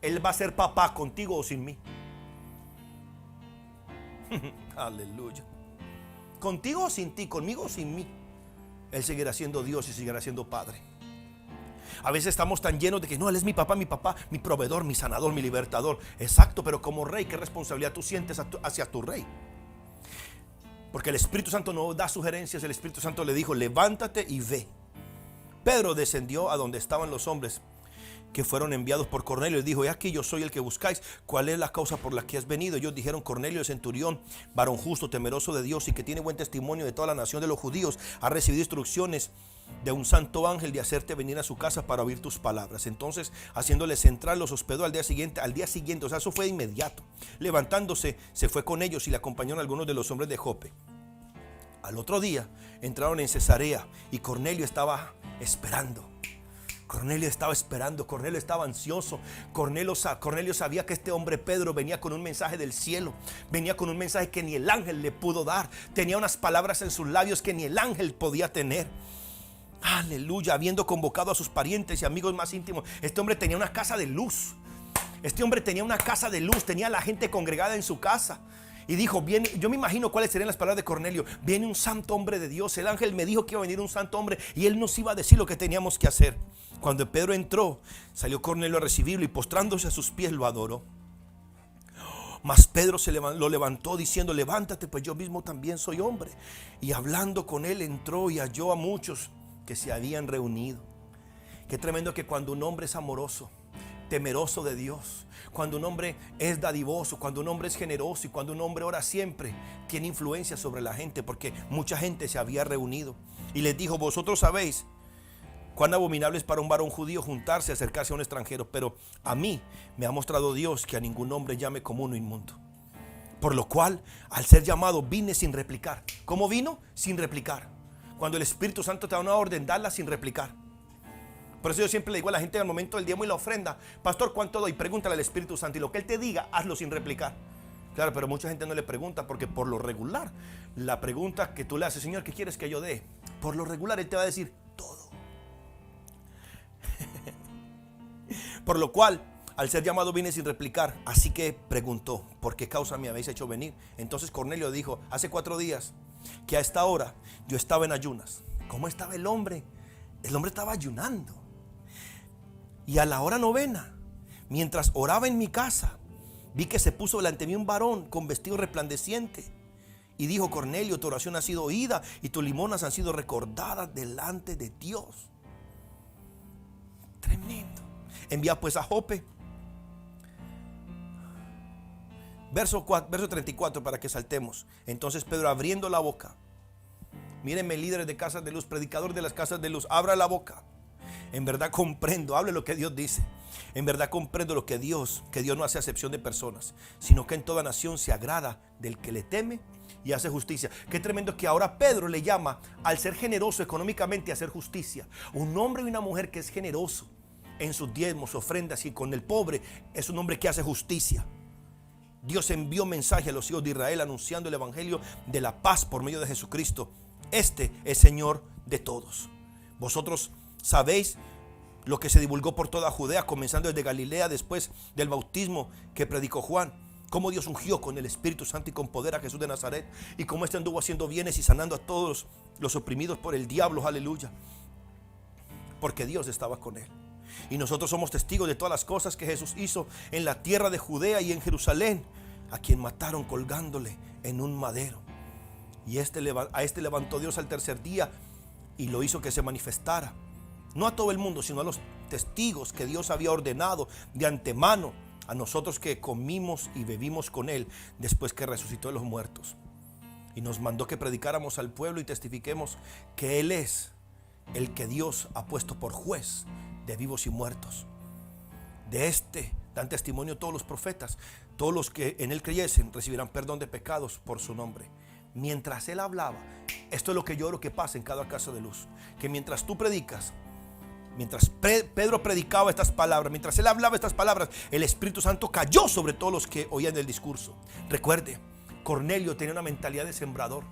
Él va a ser papá contigo o sin mí. Aleluya. Contigo o sin ti, conmigo o sin mí, Él seguirá siendo Dios y seguirá siendo Padre. A veces estamos tan llenos de que no, Él es mi papá, mi proveedor, mi sanador, mi libertador. Exacto, pero como rey, ¿qué responsabilidad tú sientes hacia tu rey? Porque el Espíritu Santo no da sugerencias. El Espíritu Santo le dijo: levántate y ve. Pedro descendió a donde estaban los hombres que fueron enviados por Cornelio y dijo: he aquí, yo soy el que buscáis. ¿Cuál es la causa por la que has venido? Ellos dijeron: Cornelio el centurión, varón justo, temeroso de Dios y que tiene buen testimonio de toda la nación de los judíos, ha recibido instrucciones de un santo ángel de hacerte venir a su casa para oír tus palabras. Entonces, haciéndoles entrar, los hospedó al día siguiente, o sea, eso fue de inmediato. Levantándose, se fue con ellos y le acompañaron algunos de los hombres de Jope. Al otro día entraron en Cesarea y Cornelio estaba esperando. Cornelio estaba ansioso. Cornelio sabía que este hombre Pedro venía con un mensaje del cielo. Venía con un mensaje que ni el ángel le pudo dar. Tenía unas palabras en sus labios que ni el ángel podía tener. Aleluya, habiendo convocado a sus parientes y amigos más íntimos. Este hombre tenía una casa de luz. Tenía a la gente congregada en su casa. Y dijo: viene, yo me imagino cuáles serían las palabras de Cornelio: viene un santo hombre de Dios. El ángel me dijo que iba a venir un santo hombre y él nos iba a decir lo que teníamos que hacer. Cuando Pedro entró, salió Cornelio a recibirlo y postrándose a sus pies lo adoró. Mas Pedro lo levantó diciendo: levántate, pues yo mismo también soy hombre. Y hablando con él, entró y halló a muchos que se habían reunido. Qué tremendo que cuando un hombre es amoroso, temeroso de Dios, cuando un hombre es dadivoso, cuando un hombre es generoso y cuando un hombre ora siempre, tiene influencia sobre la gente, porque mucha gente se había reunido. Y les dijo: vosotros sabéis cuán abominable es para un varón judío juntarse, acercarse a un extranjero, pero a mí me ha mostrado Dios que a ningún hombre llame como uno inmundo. Por lo cual, al ser llamado, vine sin replicar. ¿Cómo vino? Sin replicar. Cuando el Espíritu Santo te da una orden, dala sin replicar. Por eso yo siempre le digo a la gente al momento del diezmo y la ofrenda: pastor, ¿cuánto doy? Pregúntale al Espíritu Santo y lo que Él te diga, hazlo sin replicar. Claro, pero mucha gente no le pregunta, porque por lo regular, la pregunta que tú le haces: Señor, ¿qué quieres que yo dé? Por lo regular Él te va a decir todo. Por lo cual, al ser llamado, vine sin replicar. Así que preguntó: ¿por qué causa me habéis hecho venir? Entonces Cornelio dijo: hace 4 días que a esta hora yo estaba en ayunas. ¿Cómo estaba el hombre? El hombre estaba ayunando. Y a la hora 9, mientras oraba en mi casa, vi que se puso delante de mí un varón con vestido resplandeciente. Y dijo: Cornelio, tu oración ha sido oída y tus limonas han sido recordadas delante de Dios. Tremendo. Envía pues a Jope. Verso 34 para que saltemos. Entonces Pedro, abriendo la boca, mírenme, líderes de casas de luz, predicador de las casas de luz, abra la boca. En verdad comprendo, hable lo que Dios dice. En verdad comprendo que Dios no hace acepción de personas, sino que en toda nación se agrada del que le teme y hace justicia. Qué tremendo que ahora Pedro le llama, al ser generoso económicamente, a hacer justicia. Un hombre y una mujer que es generoso en sus diezmos, ofrendas y con el pobre, es un hombre que hace justicia. Dios envió mensaje a los hijos de Israel anunciando el evangelio de la paz por medio de Jesucristo. Este es Señor de todos. Vosotros sabéis lo que se divulgó por toda Judea, comenzando desde Galilea, después del bautismo que predicó Juan, cómo Dios ungió con el Espíritu Santo y con poder a Jesús de Nazaret, y cómo éste anduvo haciendo bienes y sanando a todos los oprimidos por el diablo. Aleluya. porque Dios estaba con él. Y nosotros somos testigos de todas las cosas que Jesús hizo en la tierra de Judea y en Jerusalén, a quien mataron colgándole en un madero. Y a este levantó Dios al tercer día y lo hizo que se manifestara, no a todo el mundo, sino a los testigos que Dios había ordenado de antemano, a nosotros que comimos y bebimos con él después que resucitó de los muertos. Y nos mandó que predicáramos al pueblo y testifiquemos que él es el que Dios ha puesto por juez de vivos y muertos. De este dan testimonio todos los profetas. Todos los que en él creyesen recibirán perdón de pecados por su nombre. Mientras él hablaba, esto es lo que yo oro que pasa en cada casa de luz, que mientras tú predicas, mientras Pedro predicaba estas palabras, mientras él hablaba estas palabras, el Espíritu Santo cayó sobre todos los que oían el discurso. Recuerde, Cornelio tenía una mentalidad de sembrador.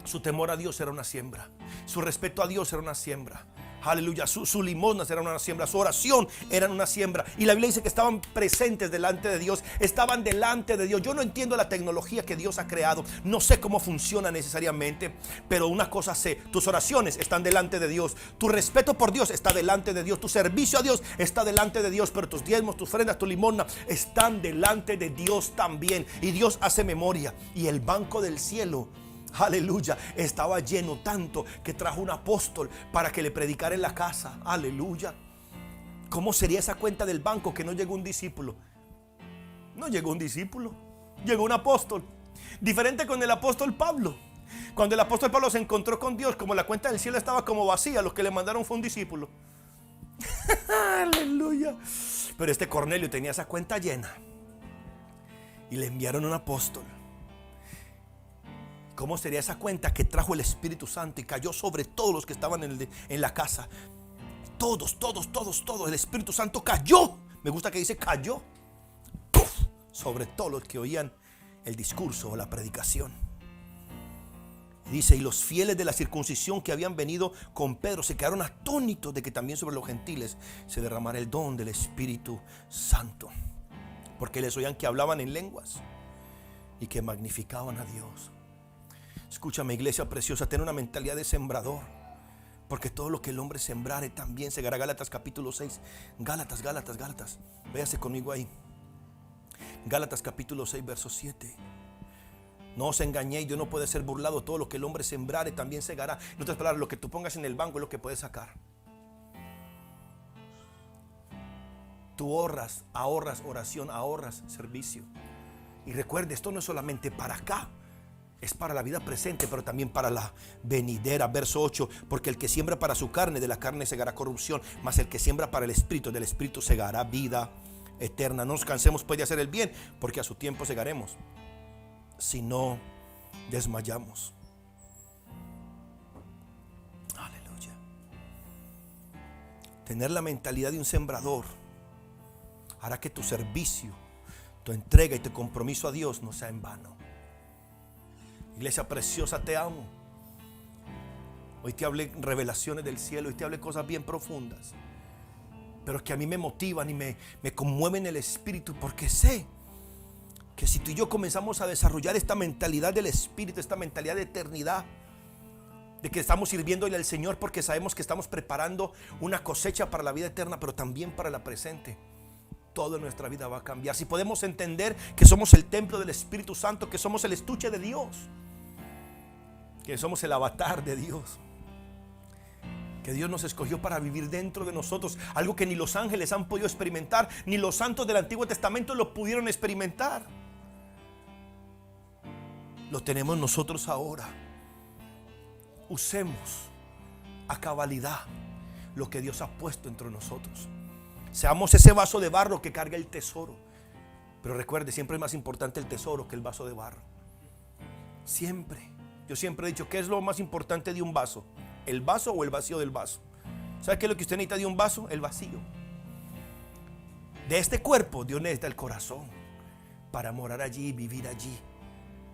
Su temor a Dios era una siembra, su respeto a Dios era una siembra. Aleluya, su limosna era una siembra, su oración era una siembra. Y la Biblia dice que estaban presentes delante de Dios, estaban delante de Dios. Yo no entiendo la tecnología que Dios ha creado, no sé cómo funciona necesariamente, pero una cosa sé: tus oraciones están delante de Dios, tu respeto por Dios está delante de Dios, tu servicio a Dios está delante de Dios, pero tus diezmos, tus ofrendas, tu limosna están delante de Dios también. Y Dios hace memoria, y el banco del cielo, aleluya, estaba lleno tanto que trajo un apóstol para que le predicara en la casa. Aleluya. ¿Cómo sería esa cuenta del banco que no llegó un discípulo? No llegó un discípulo, llegó un apóstol. Diferente con el apóstol Pablo. Cuando el apóstol Pablo se encontró con Dios, como la cuenta del cielo estaba como vacía, lo que le mandaron fue un discípulo. Aleluya. Pero este Cornelio tenía esa cuenta llena y le enviaron un apóstol. ¿Cómo sería esa cuenta que trajo el Espíritu Santo y cayó sobre todos los que estaban en la casa? Todos. El Espíritu Santo cayó. Me gusta que dice cayó. ¡Puf! Sobre todos los que oían el discurso o la predicación. Dice: y los fieles de la circuncisión que habían venido con Pedro se quedaron atónitos de que también sobre los gentiles se derramara el don del Espíritu Santo, porque les oían que hablaban en lenguas y que magnificaban a Dios. Escúchame, iglesia preciosa, ten una mentalidad de sembrador, porque todo lo que el hombre sembrare también segará. Gálatas capítulo 6. Gálatas. Véase conmigo ahí. Gálatas capítulo 6, verso 7. No os engañéis, Dios no puede ser burlado. Todo lo que el hombre sembrare también segará. En otras palabras, lo que tú pongas en el banco es lo que puedes sacar. Tú ahorras oración, ahorras servicio. Y recuerde, esto no es solamente para acá, es para la vida presente, pero también para la venidera. Verso 8: porque el que siembra para su carne, de la carne segará corrupción, mas el que siembra para el Espíritu, del Espíritu segará vida eterna. No nos cansemos pues de hacer el bien, porque a su tiempo segaremos, si no desmayamos. Aleluya. Tener la mentalidad de un sembrador hará que tu servicio, tu entrega y tu compromiso a Dios no sea en vano. Iglesia preciosa, te amo. Hoy te hablé revelaciones del cielo, hoy te hablé cosas bien profundas, pero que a mí me motivan y me conmueven el espíritu, porque sé que si tú y yo comenzamos a desarrollar esta mentalidad del espíritu, esta mentalidad de eternidad, de que estamos sirviéndole al Señor porque sabemos que estamos preparando una cosecha para la vida eterna, pero también para la presente, toda nuestra vida va a cambiar. Si podemos entender que somos el templo del Espíritu Santo, que somos el estuche de Dios, que somos el avatar de Dios, que Dios nos escogió para vivir dentro de nosotros, algo que ni los ángeles han podido experimentar, ni los santos del Antiguo Testamento lo pudieron experimentar. Lo tenemos nosotros ahora. Usemos a cabalidad lo que Dios ha puesto entre nosotros. Seamos ese vaso de barro que carga el tesoro. Pero recuerde, siempre es más importante el tesoro que el vaso de barro. Siempre. Yo siempre he dicho, ¿qué es lo más importante de un vaso? ¿El vaso o el vacío del vaso? ¿Sabe qué es lo que usted necesita de un vaso? El vacío. De este cuerpo, Dios necesita el corazón para morar allí y vivir allí,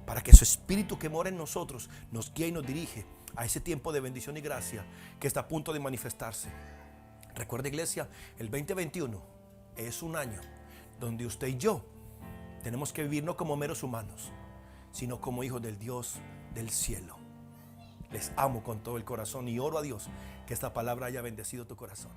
para que su espíritu que mora en nosotros nos guíe y nos dirige a ese tiempo de bendición y gracia que está a punto de manifestarse. Recuerda, iglesia, el 2021 es un año donde usted y yo tenemos que vivir no como meros humanos, sino como hijos del Dios del cielo. Les amo con todo el corazón y oro a Dios que esta palabra haya bendecido tu corazón.